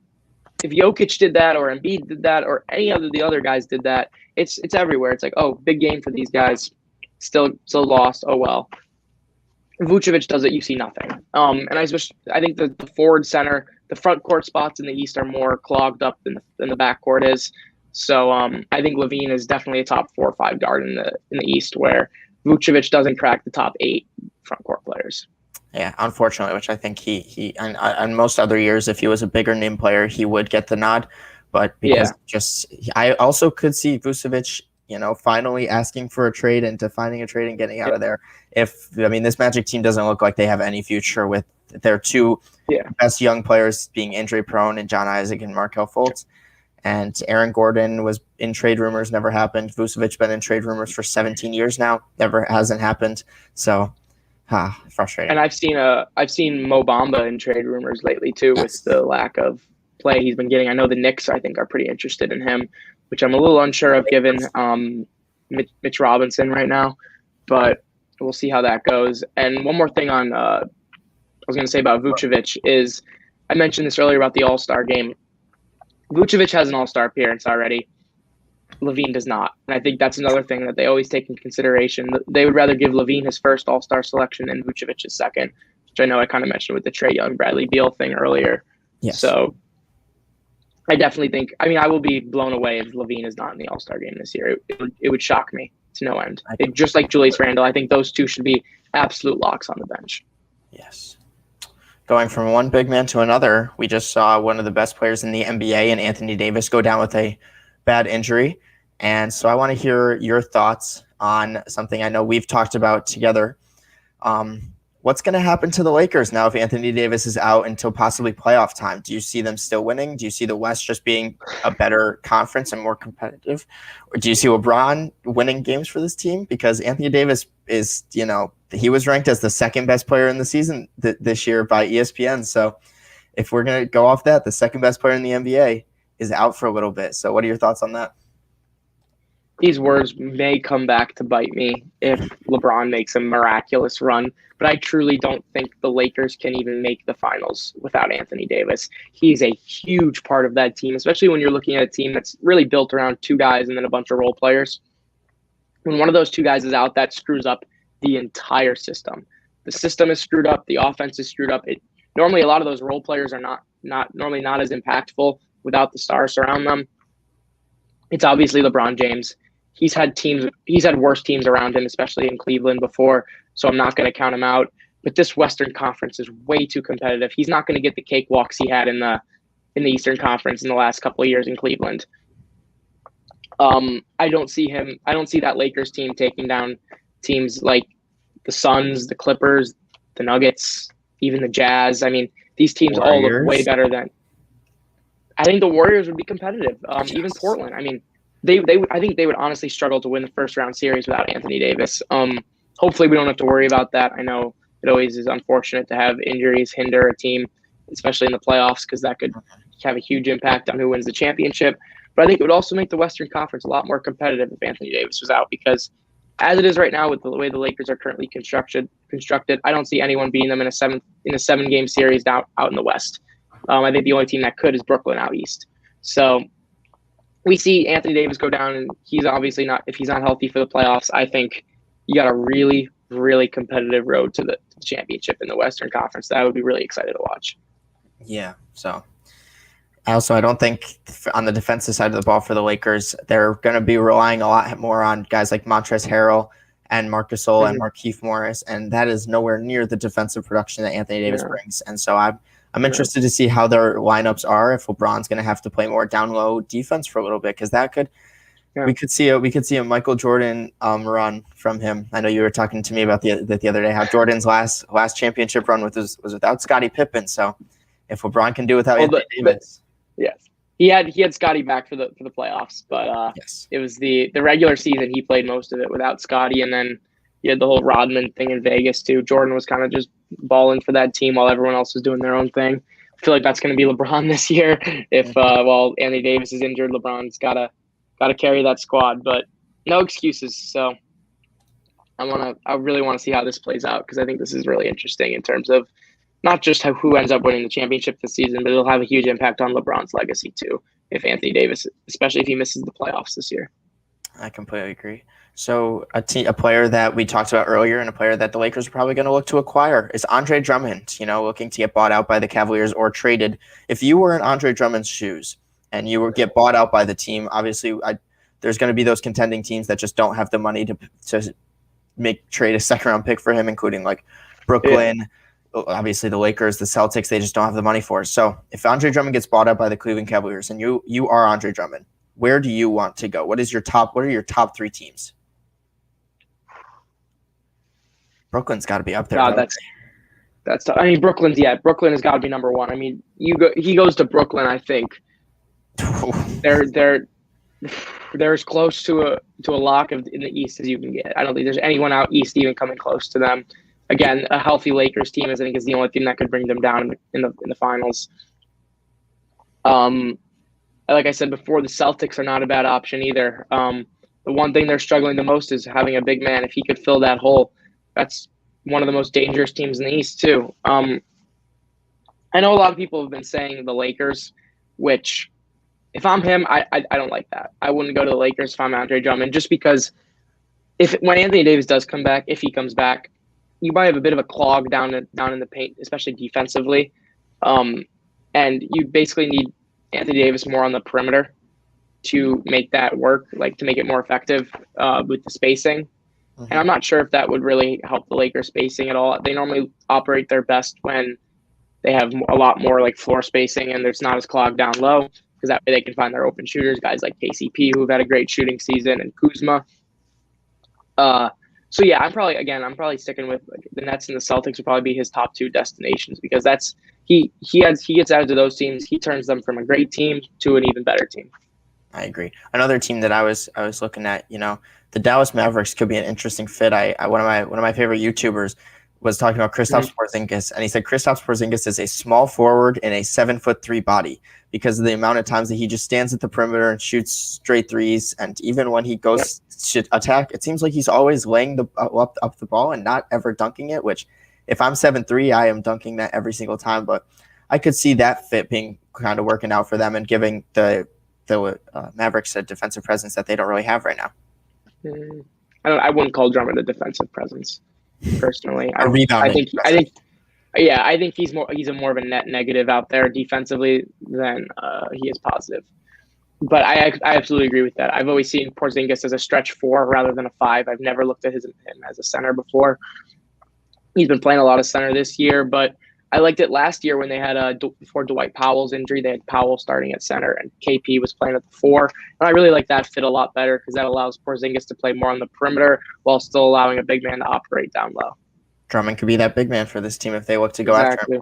Jokic did that or Embiid did that or any of the other guys did that, it's everywhere. It's like, oh, big game for these guys, still lost. Oh well. Vucevic does it, you see nothing. And I think the forward center, the front court spots in the East are more clogged up than the backcourt is. So I think LaVine is definitely a top 4 or 5 guard in the East, where Vucevic doesn't crack the top 8 front court players. Yeah, unfortunately, which I think he and most other years, if he was a bigger name player, he would get the nod. But because I also could see Vucevic, finally asking for a trade and finding a trade and getting out of there. This Magic team doesn't look like they have any future with their 2 best young players being injury prone, and John Isaac and Markelle Fultz. And Aaron Gordon was in trade rumors, never happened. Vucevic been in trade rumors for 17 years now, hasn't happened. So, frustrating. And I've seen Mo Bamba in trade rumors lately too, with the lack of play he's been getting. I know the Knicks, I think, are pretty interested in him, which I'm a little unsure of given Mitch Robinson right now, but we'll see how that goes. And one more thing on I was going to say about Vucevic is, I mentioned this earlier about the All-Star game. Vucevic has an All-Star appearance already. LaVine does not. And I think that's another thing that they always take into consideration. They would rather give LaVine his first All-Star selection than Vucevic his second, which I know I kind of mentioned with the Trae Young, Bradley Beal thing earlier. Yes. So I definitely think, I will be blown away if LaVine is not in the All-Star game this year. It would shock me to no end. Just like Julius Randle, I think those two should be absolute locks on the bench. Yes. Going from one big man to another, we just saw one of the best players in the NBA and Anthony Davis go down with a bad injury. And so I want to hear your thoughts on something I know we've talked about together. What's going to happen to the Lakers now if Anthony Davis is out until possibly playoff time? Do you see them still winning? Do you see the West just being a better conference and more competitive? Or do you see LeBron winning games for this team? Because Anthony Davis is, he was ranked as the second best player in the season this year by ESPN. So if we're going to go off that, the second best player in the NBA is out for a little bit. So what are your thoughts on that? These words may come back to bite me if LeBron makes a miraculous run, but I truly don't think the Lakers can even make the finals without Anthony Davis. He's a huge part of that team, especially when you're looking at a team that's really built around two guys and then a bunch of role players. When one of those two guys is out, that screws up the entire system. The system is screwed up. The offense is screwed up. Normally, a lot of those role players are not as impactful without the stars around them. It's obviously LeBron James. He's had worse teams around him, especially in Cleveland before, so I'm not going to count him out. But this Western Conference is way too competitive. He's not going to get the cakewalks he had in the Eastern Conference in the last couple of years in Cleveland. I don't see that Lakers team taking down teams like the Suns, the Clippers, the Nuggets, even the Jazz. These teams all look way better than. I think the Warriors would be competitive. Yes. Even Portland. I think they would honestly struggle to win the first round series without Anthony Davis. Hopefully we don't have to worry about that. I know it always is unfortunate to have injuries hinder a team, especially in the playoffs, because that could have a huge impact on who wins the championship. But I think it would also make the Western Conference a lot more competitive if Anthony Davis was out, because as it is right now with the way the Lakers are currently constructed, I don't see anyone beating them in a 7-game series out in the West. I think the only team that could is Brooklyn out east. So we see Anthony Davis go down, and he's obviously not, if he's not healthy for the playoffs, I think you got a really, really competitive road to the championship in the Western Conference that I would be really excited to watch. Yeah. So I don't think on the defensive side of the ball for the Lakers, they're going to be relying a lot more on guys like Montrezl Harrell and Marc Gasol and Markieff Morris, and that is nowhere near the defensive production that Anthony Davis brings. And so I'm interested to see how their lineups are, if LeBron's going to have to play more down low defense for a little bit, because that could we could see a Michael Jordan run from him. I know you were talking to me about the other day how Jordan's last championship run was without Scottie Pippen. So if LeBron can do without Anthony Davis, yes, he had Scottie back for the playoffs, but it was the regular season he played most of it without Scottie, and then you had the whole Rodman thing in Vegas too. Jordan was kind of just balling for that team while everyone else was doing their own thing. I feel like that's going to be LeBron this year. If while Anthony Davis is injured, LeBron's got to carry that squad. But no excuses. So I really want to see how this plays out, because I think this is really interesting in terms of not just who ends up winning the championship this season, but it'll have a huge impact on LeBron's legacy too. If Anthony Davis, especially if he misses the playoffs this year. I completely agree. So a player that we talked about earlier and a player that the Lakers are probably going to look to acquire is Andre Drummond, looking to get bought out by the Cavaliers or traded. If you were in Andre Drummond's shoes and you would get bought out by the team, obviously there's going to be those contending teams that just don't have the money to trade a second-round pick for him, including like Brooklyn, obviously the Lakers, the Celtics. They just don't have the money for it. So if Andre Drummond gets bought out by the Cleveland Cavaliers and you are Andre Drummond, where do you want to go? What are your top 3 teams? Brooklyn's got to be up there. God, that's tough. Brooklyn has got to be number one. He goes to Brooklyn, I think. They're as close to a lock in the East as you can get. I don't think there's anyone out East even coming close to them. Again, a healthy Lakers team, I think, is the only team that could bring them down in the finals. Like I said before, the Celtics are not a bad option either. The one thing they're struggling the most is having a big man. If he could fill that hole, that's one of the most dangerous teams in the East too. I know a lot of people have been saying the Lakers, which if I'm him, I don't like that. I wouldn't go to the Lakers if I'm Andre Drummond, just because when Anthony Davis does come back, if he comes back, you might have a bit of a clog down in the paint, especially defensively. And you basically need Anthony Davis more on the perimeter to make that work, like to make it more effective with the spacing. Mm-hmm. And I'm not sure if that would really help the Lakers spacing at all. They normally operate their best when they have a lot more like floor spacing and there's not as clogged down low, because that way they can find their open shooters, guys like KCP who've had a great shooting season, and Kuzma. So yeah, I'm probably sticking with the Nets, and the Celtics would probably be his top two destinations, because that's he gets out to those teams, he turns them from a great team to an even better team. I agree. Another team that I was looking at, the Dallas Mavericks could be an interesting fit. One of my favorite YouTubers was talking about Kristaps Porzingis, and he said Kristaps Porzingis is a small forward in a 7'3" body, because of the amount of times that he just stands at the perimeter and shoots straight threes, and even when he goes to attack, it seems like he's always laying up the ball and not ever dunking it. Which, if I'm 7'3", I am dunking that every single time. But I could see that fit being kind of working out for them and giving the Mavericks a defensive presence that they don't really have right now. I wouldn't call Drummond a defensive presence personally. I think he's more of a net negative out there defensively than he is positive. But I absolutely agree with that. I've always seen Porzingis as a stretch 4 rather than a 5. I've never looked at him as a center before. He's been playing a lot of center this year, but I liked it last year when they had before Dwight Powell's injury, they had Powell starting at center and KP was playing at the 4. And I really like that fit a lot better, because that allows Porzingis to play more on the perimeter while still allowing a big man to operate down low. Drummond could be that big man for this team if they look to go after him.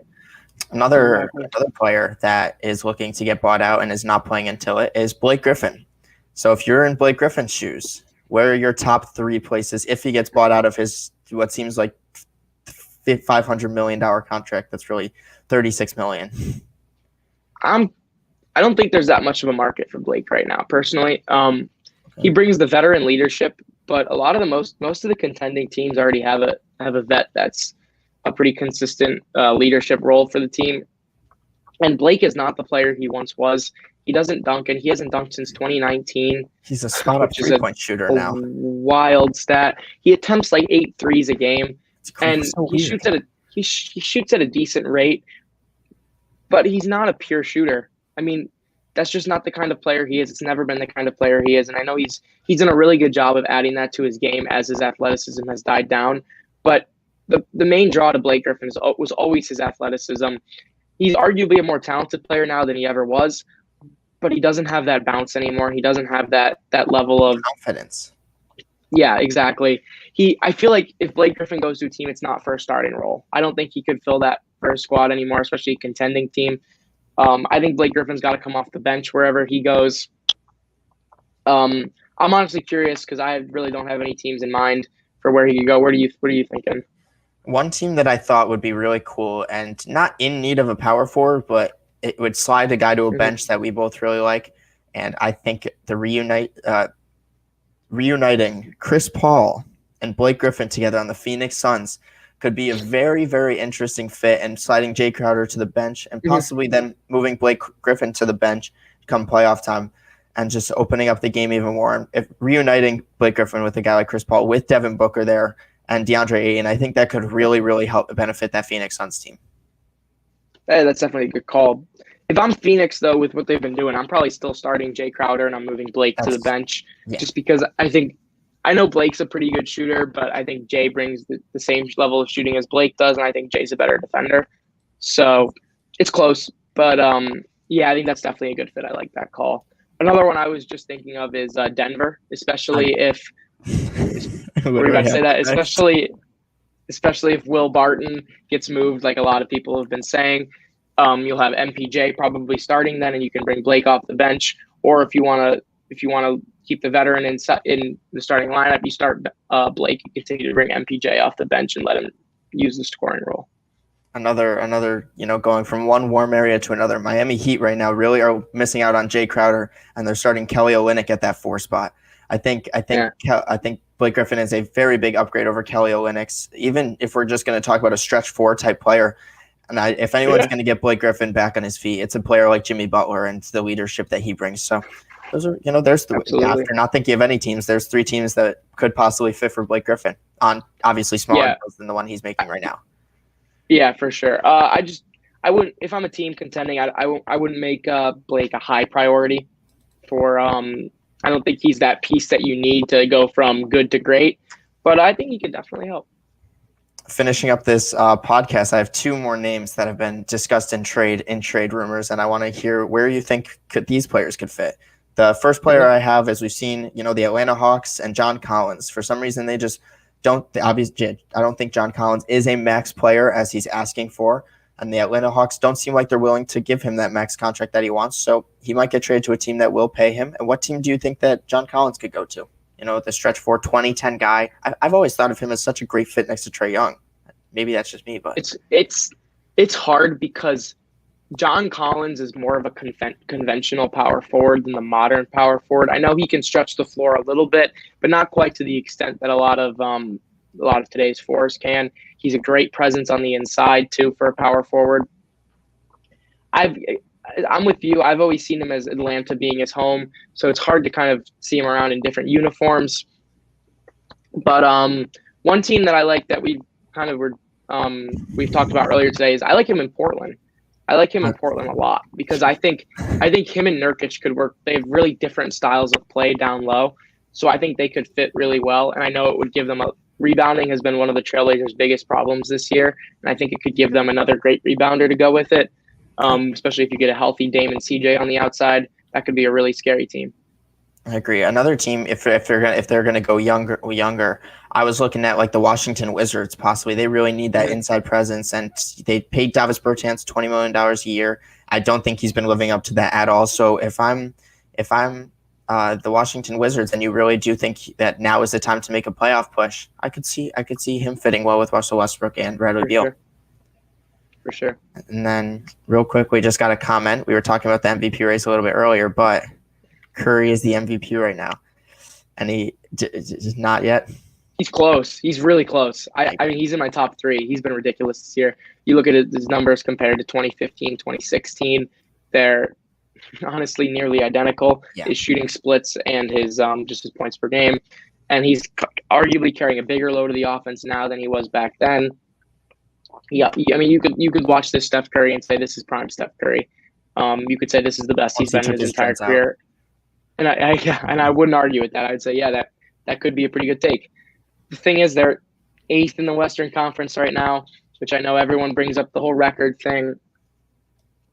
Another player that is looking to get bought out and is not playing until it is Blake Griffin. So if you're in Blake Griffin's shoes, where are your top 3 places if he gets bought out of his what seems like $500 million contract that's really $36 million? I don't think there's that much of a market for Blake right now, personally. He brings the veteran leadership, but a lot of most of the contending teams already have a vet that's a pretty consistent leadership role for the team. And Blake is not the player he once was. He doesn't dunk, and he hasn't dunked since 2019. He's a spot-up three-point shooter now. Wild stat. He attempts like 8 threes a game, and he shoots at a decent rate, but he's not a pure shooter. I mean, that's just not the kind of player he is. It's never been the kind of player he is, and I know he's done a really good job of adding that to his game as his athleticism has died down. But the main draw to Blake Griffin was always his athleticism. He's arguably a more talented player now than he ever was, but he doesn't have that bounce anymore. He doesn't have that level of confidence. Yeah, exactly. I feel like if Blake Griffin goes to a team, it's not for a starting role. I don't think he could fill that for a squad anymore, especially a contending team. I think Blake Griffin's got to come off the bench wherever he goes. I'm honestly curious, because I really don't have any teams in mind for where he could go. What are you thinking? One team that I thought would be really cool and not in need of a power forward, but it would slide a guy to a bench that we both really like. And I think the reuniting Chris Paul and Blake Griffin together on the Phoenix Suns could be a very, very interesting fit, and sliding Jay Crowder to the bench and possibly then moving Blake Griffin to the bench come playoff time and just opening up the game even more. If reuniting Blake Griffin with a guy like Chris Paul with Devin Booker there and DeAndre Ayton, I think that could really, really help benefit that Phoenix Suns team. Hey, that's definitely a good call. If I'm Phoenix, though, with what they've been doing, I'm probably still starting Jay Crowder and I'm moving Blake to the bench, just because I know Blake's a pretty good shooter, but I think Jay brings the same level of shooting as Blake does, and I think Jay's a better defender. So it's close, but I think that's definitely a good fit. I like that call. Another one I was just thinking of is Denver, especially if we're about to say that, especially if Will Barton gets moved, like a lot of people have been saying. You'll have MPJ probably starting then, and you can bring Blake off the bench. Or if you want to keep the veteran in the starting lineup, you start Blake. You continue to bring MPJ off the bench and let him use the scoring role. Another, going from one warm area to another. Miami Heat right now really are missing out on Jay Crowder, and they're starting Kelly Olynyk at that 4 spot. I think Blake Griffin is a very big upgrade over Kelly Olynyk. Even if we're just going to talk about a stretch 4 type player, And if anyone's going to get Blake Griffin back on his feet, it's a player like Jimmy Butler and the leadership that he brings. So those are, there's after not thinking of any teams, there's 3 teams that could possibly fit for Blake Griffin on obviously smaller deals than the one he's making right now. Yeah, for sure. I wouldn't, if I'm a team contending, I wouldn't make Blake a high priority for, I don't think he's that piece that you need to go from good to great, but I think he could definitely help. Finishing up this podcast, I have 2 more names that have been discussed in trade rumors, and I want to hear where you think these players could fit. The first player I have, as we've seen, the Atlanta Hawks and John Collins. For some reason, they just don't. Obviously, I don't think John Collins is a max player as he's asking for, and the Atlanta Hawks don't seem like they're willing to give him that max contract that he wants. So he might get traded to a team that will pay him. And what team do you think that John Collins could go to? The stretch 4, 20-10 guy. I've always thought of him as such a great fit next to Trae Young. Maybe that's just me, but it's hard because John Collins is more of a conventional power forward than the modern power forward. I know he can stretch the floor a little bit, but not quite to the extent that a lot of today's fours can. He's a great presence on the inside too for a power forward. I'm with you. I've always seen him as Atlanta being his home, so it's hard to kind of see him around in different uniforms. But one team that I like that we've talked about earlier today is I like him in Portland. I like him in Portland a lot because I think him and Nurkic could work. They have really different styles of play down low, so I think they could fit really well. And I know it would give them rebounding has been one of the Trailblazers' biggest problems this year, and I think it could give them another great rebounder to go with it. Especially if you get a healthy Dame and CJ on the outside, that could be a really scary team. I agree. Another team, if they're gonna go younger, I was looking at like the Washington Wizards. Possibly, they really need that inside presence, and they paid Davis Bertans $20 million a year. I don't think he's been living up to that at all. So if I'm the Washington Wizards, and you really do think that now is the time to make a playoff push, I could see him fitting well with Russell Westbrook and Bradley Beal. For sure. And then real quick, we just got a comment. We were talking about the MVP race a little bit earlier, but Curry is the MVP right now. And he just not yet. He's close. He's really close. I mean, he's in my top 3. He's been ridiculous this year. You look at his numbers compared to 2015, 2016, they're honestly nearly identical. Yeah. His shooting splits and his just his points per game. And he's arguably carrying a bigger load of the offense now than he was back then. Yeah, I mean, you could watch this Steph Curry and say this is prime Steph Curry. You could say this is the best he's been in his entire career, and I wouldn't argue with that. I would say that could be a pretty good take. The thing is, they're 8th in the Western Conference right now, which I know everyone brings up the whole record thing.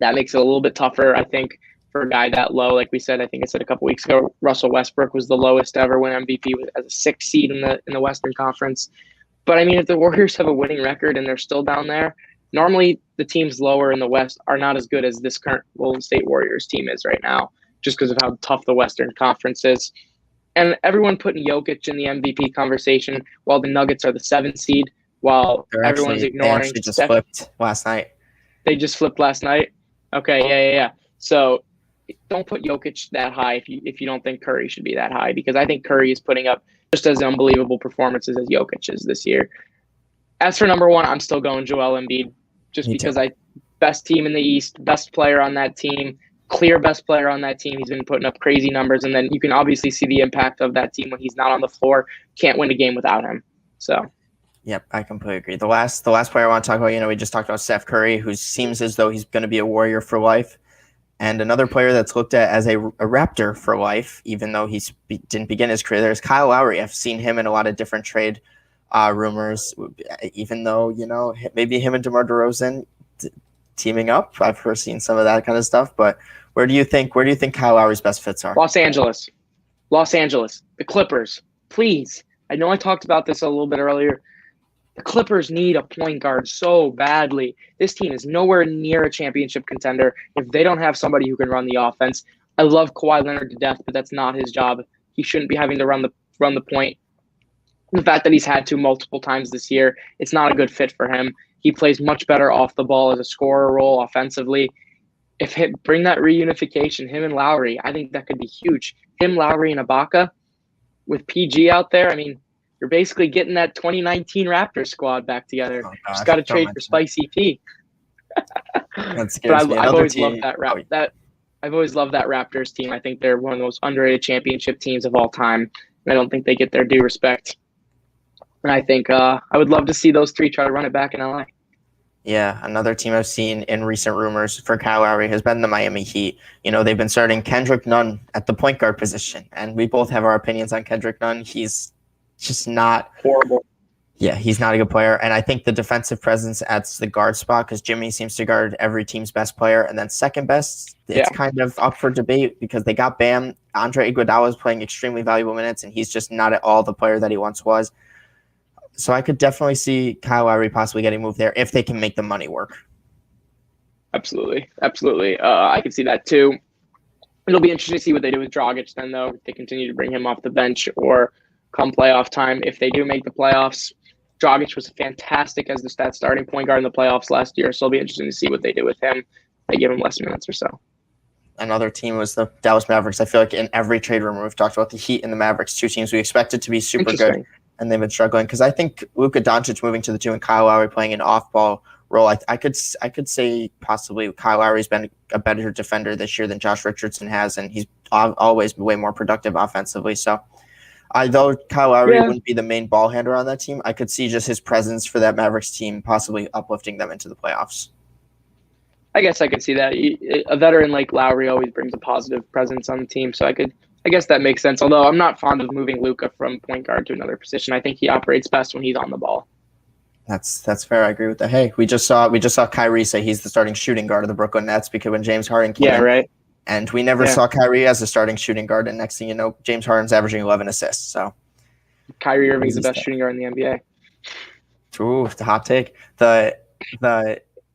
That makes it a little bit tougher, I think, for a guy that low. Like we said, I think I said a couple weeks ago, Russell Westbrook was the lowest to ever win MVP as a 6th seed in the Western Conference. But, I mean, if the Warriors have a winning record and they're still down there, normally the teams lower in the West are not as good as this current Golden State Warriors team is right now, just because of how tough the Western Conference is. And everyone putting Jokic in the MVP conversation while the Nuggets are the 7th seed, while everyone's ignoring. They actually just flipped last night. They just flipped last night? Okay, yeah. So don't put Jokic that high if you don't think Curry should be that high, because I think Curry is putting up just as unbelievable performances as Jokic is this year. As for number 1, I'm still going Joel Embiid, just because best team in the East, best player on that team, clear best player on that team. He's been putting up crazy numbers, and then you can obviously see the impact of that team when he's not on the floor. Can't win a game without him. So, yep, I completely agree. The last player I want to talk about, we just talked about Steph Curry, who seems as though he's going to be a Warrior for life. And another player that's looked at as a Raptor for life, even though he didn't begin his career, there's Kyle Lowry. I've seen him in a lot of different trade rumors, even though, maybe him and DeMar DeRozan teaming up. I've seen some of that kind of stuff. But where do you think Kyle Lowry's best fits are? Los Angeles, the Clippers, please. I know I talked about this a little bit earlier. The Clippers need a point guard so badly. This team is nowhere near a championship contender if they don't have somebody who can run the offense. I love Kawhi Leonard to death, but that's not his job. He shouldn't be having to run the point. The fact that he's had to multiple times this year, it's not a good fit for him. He plays much better off the ball as a scorer role offensively. Bring that reunification, him and Lowry, I think that could be huge. Him, Lowry, and Ibaka with PG out there, I mean, you're basically getting that 2019 Raptors squad back together. Just got to trade for Spicy P. That scares me. I've always loved that I've always loved that Raptors team. I think they're one of the most underrated championship teams of all time, and I don't think they get their due respect. And I think I would love to see those three try to run it back in LA. Yeah, another team I've seen in recent rumors for Kyle Lowry has been the Miami Heat. They've been starting Kendrick Nunn at the point guard position, and we both have our opinions on Kendrick Nunn. He's just not horrible. Yeah, he's not a good player. And I think the defensive presence at the guard spot, because Jimmy seems to guard every team's best player, and then second best, it's kind of up for debate because they got Bam. Andre Iguodala is playing extremely valuable minutes, and he's just not at all the player that he once was. So I could definitely see Kyle Lowry possibly getting moved there if they can make the money work. Absolutely. I can see that too. It'll be interesting to see what they do with Dragic then, though. If they continue to bring him off the bench or come playoff time. If they do make the playoffs, Dragic was fantastic as the starting point guard in the playoffs last year. So it'll be interesting to see what they do with him. They give him less minutes or so. Another team was the Dallas Mavericks. I feel like in every trade rumor we've talked about the Heat and the Mavericks, two teams we expected to be super good. And they've been struggling because I think Luka Doncic moving to the 2 and Kyle Lowry playing an off-ball role. I could say possibly Kyle Lowry's been a better defender this year than Josh Richardson has, and he's always way more productive offensively. So, though Kyle Lowry wouldn't be the main ball handler on that team, I could see just his presence for that Mavericks team possibly uplifting them into the playoffs. I guess I could see that. A veteran like Lowry always brings a positive presence on the team, so I guess that makes sense. Although I'm not fond of moving Luka from point guard to another position. I think he operates best when he's on the ball. That's fair. I agree with that. Hey, we just saw Kyrie say he's the starting shooting guard of the Brooklyn Nets because when James Harden came in, right. And we never saw Kyrie as a starting shooting guard. And next thing you know, James Harden's averaging 11 assists. So Kyrie Irving's the best shooting guard in the NBA. Ooh, the hot take.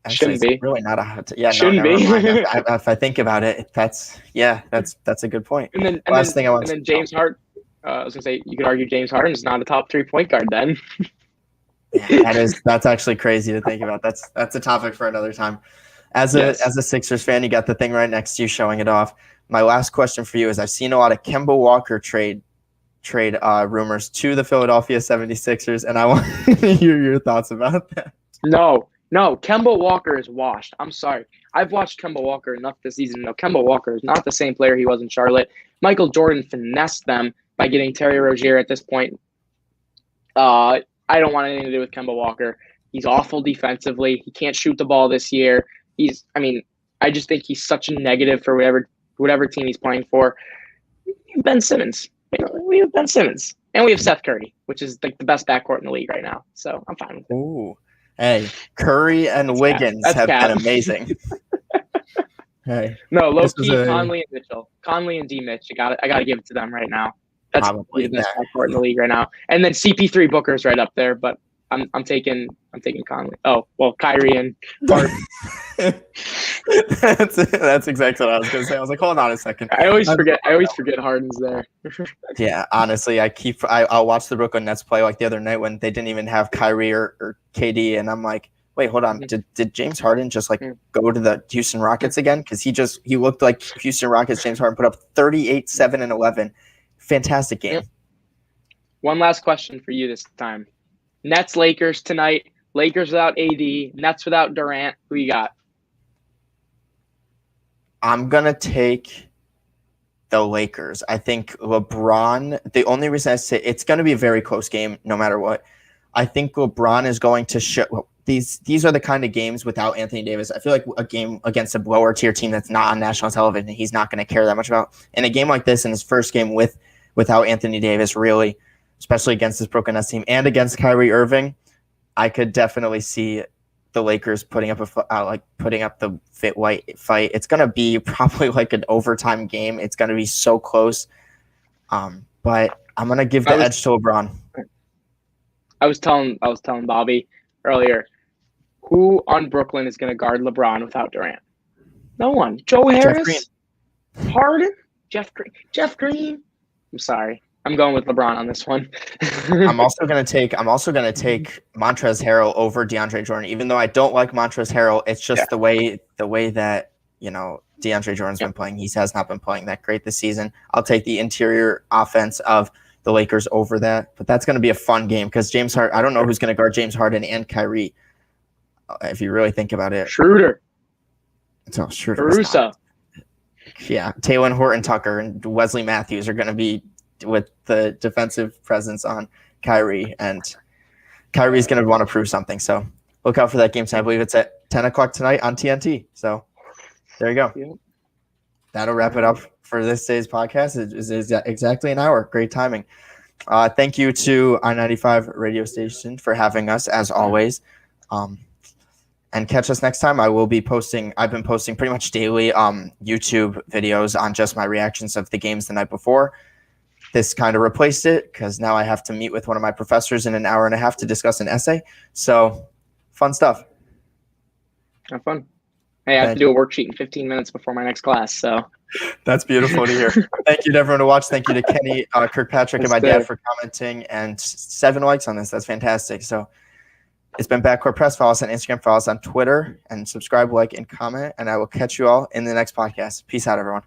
Actually, shouldn't be. Really not a hot take. Yeah, shouldn't be. If I think about it, that's a good point. And then James Harden. I was gonna say you could argue James Harden's not a top 3 point guard then. Yeah, that's actually crazy to think about. That's a topic for another time. As a Sixers fan, you got the thing right next to you showing it off. My last question for you is I've seen a lot of Kemba Walker trade rumors to the Philadelphia 76ers, and I want to hear your thoughts about that. No, Kemba Walker is washed. I'm sorry. I've watched Kemba Walker enough this season. No, Kemba Walker is not the same player he was in Charlotte. Michael Jordan finessed them by getting Terry Rozier at this point. I don't want anything to do with Kemba Walker. He's awful defensively. He can't shoot the ball this year. I just think he's such a negative for whatever team he's playing for. Ben Simmons. We have Ben Simmons. And we have Seth Curry, which is like the best backcourt in the league right now. So I'm fine with it. Ooh. Hey, Curry and Wiggins have been amazing. Hey, no, low-key, Conley and Mitchell. Conley and D. Mitch. I gotta give it to them right now. That's probably the best backcourt in the league right now. And then CP3 Booker's right up there, but I'm taking Conley. Oh, well, Kyrie and Bart. That's exactly what I was going to say. I was like, hold on a second. I always forget Harden's there. Yeah, honestly, I'll watch the Brooklyn Nets play like the other night when they didn't even have Kyrie or KD, and I'm like, wait, hold on. Did James Harden just go to the Houston Rockets again? Because he looked like Houston Rockets. James Harden put up 38, 7, and 11. Fantastic game. One last question for you this time. Nets Lakers tonight. Lakers without AD. Nets without Durant. Who you got? I'm going to take the Lakers. I think LeBron, the only reason I say it's going to be a very close game no matter what. I think LeBron is going to show these are the kind of games without Anthony Davis. I feel like a game against a lower tier team that's not on national television, he's not going to care that much about. In a game like this, in his first game without Anthony Davis, really, especially against this Brooklyn Nets team and against Kyrie Irving, I could definitely see the Lakers putting up the fit white fight. It's going to be probably like an overtime game. It's going to be so close. But I'm going to give the edge to LeBron. I was telling Bobby earlier, who on Brooklyn is going to guard LeBron without Durant? No one. Joe Harris? Harden? Jeff Green? I'm sorry. I'm going with LeBron on this one. I'm also going to take Montrezl Harrell over DeAndre Jordan. Even though I don't like Montrezl Harrell, it's just the way that, DeAndre Jordan's been playing. He has not been playing that great this season. I'll take the interior offense of the Lakers over that. But that's going to be a fun game because James Harden, I don't know who's going to guard James Harden and Kyrie. if you really think about it. Schroeder. So Schroeder. Caruso. Yeah, Taylor Horton-Tucker and Wesley Matthews are going to be with the defensive presence on Kyrie, and Kyrie's going to want to prove something. So look out for that game tonight. I believe it's at 10 o'clock tonight on TNT. So there you go. Yep. That'll wrap it up for this day's podcast. It is exactly an hour. Great timing. Thank you to I-95 radio station for having us, as always. And catch us next time. I've been posting pretty much daily YouTube videos on just my reactions of the games the night before. This kind of replaced it because now I have to meet with one of my professors in an hour and a half to discuss an essay. So fun stuff. Have fun. Hey, I have to do a worksheet in 15 minutes before my next class. So that's beautiful to hear. Thank you to everyone who watched. Thank you to Kenny, Kirkpatrick, and my dad for commenting, and 7 likes on this. That's fantastic. So it's been Backcourt Press. Follow us on Instagram, follow us on Twitter, and subscribe, like, and comment. And I will catch you all in the next podcast. Peace out, everyone.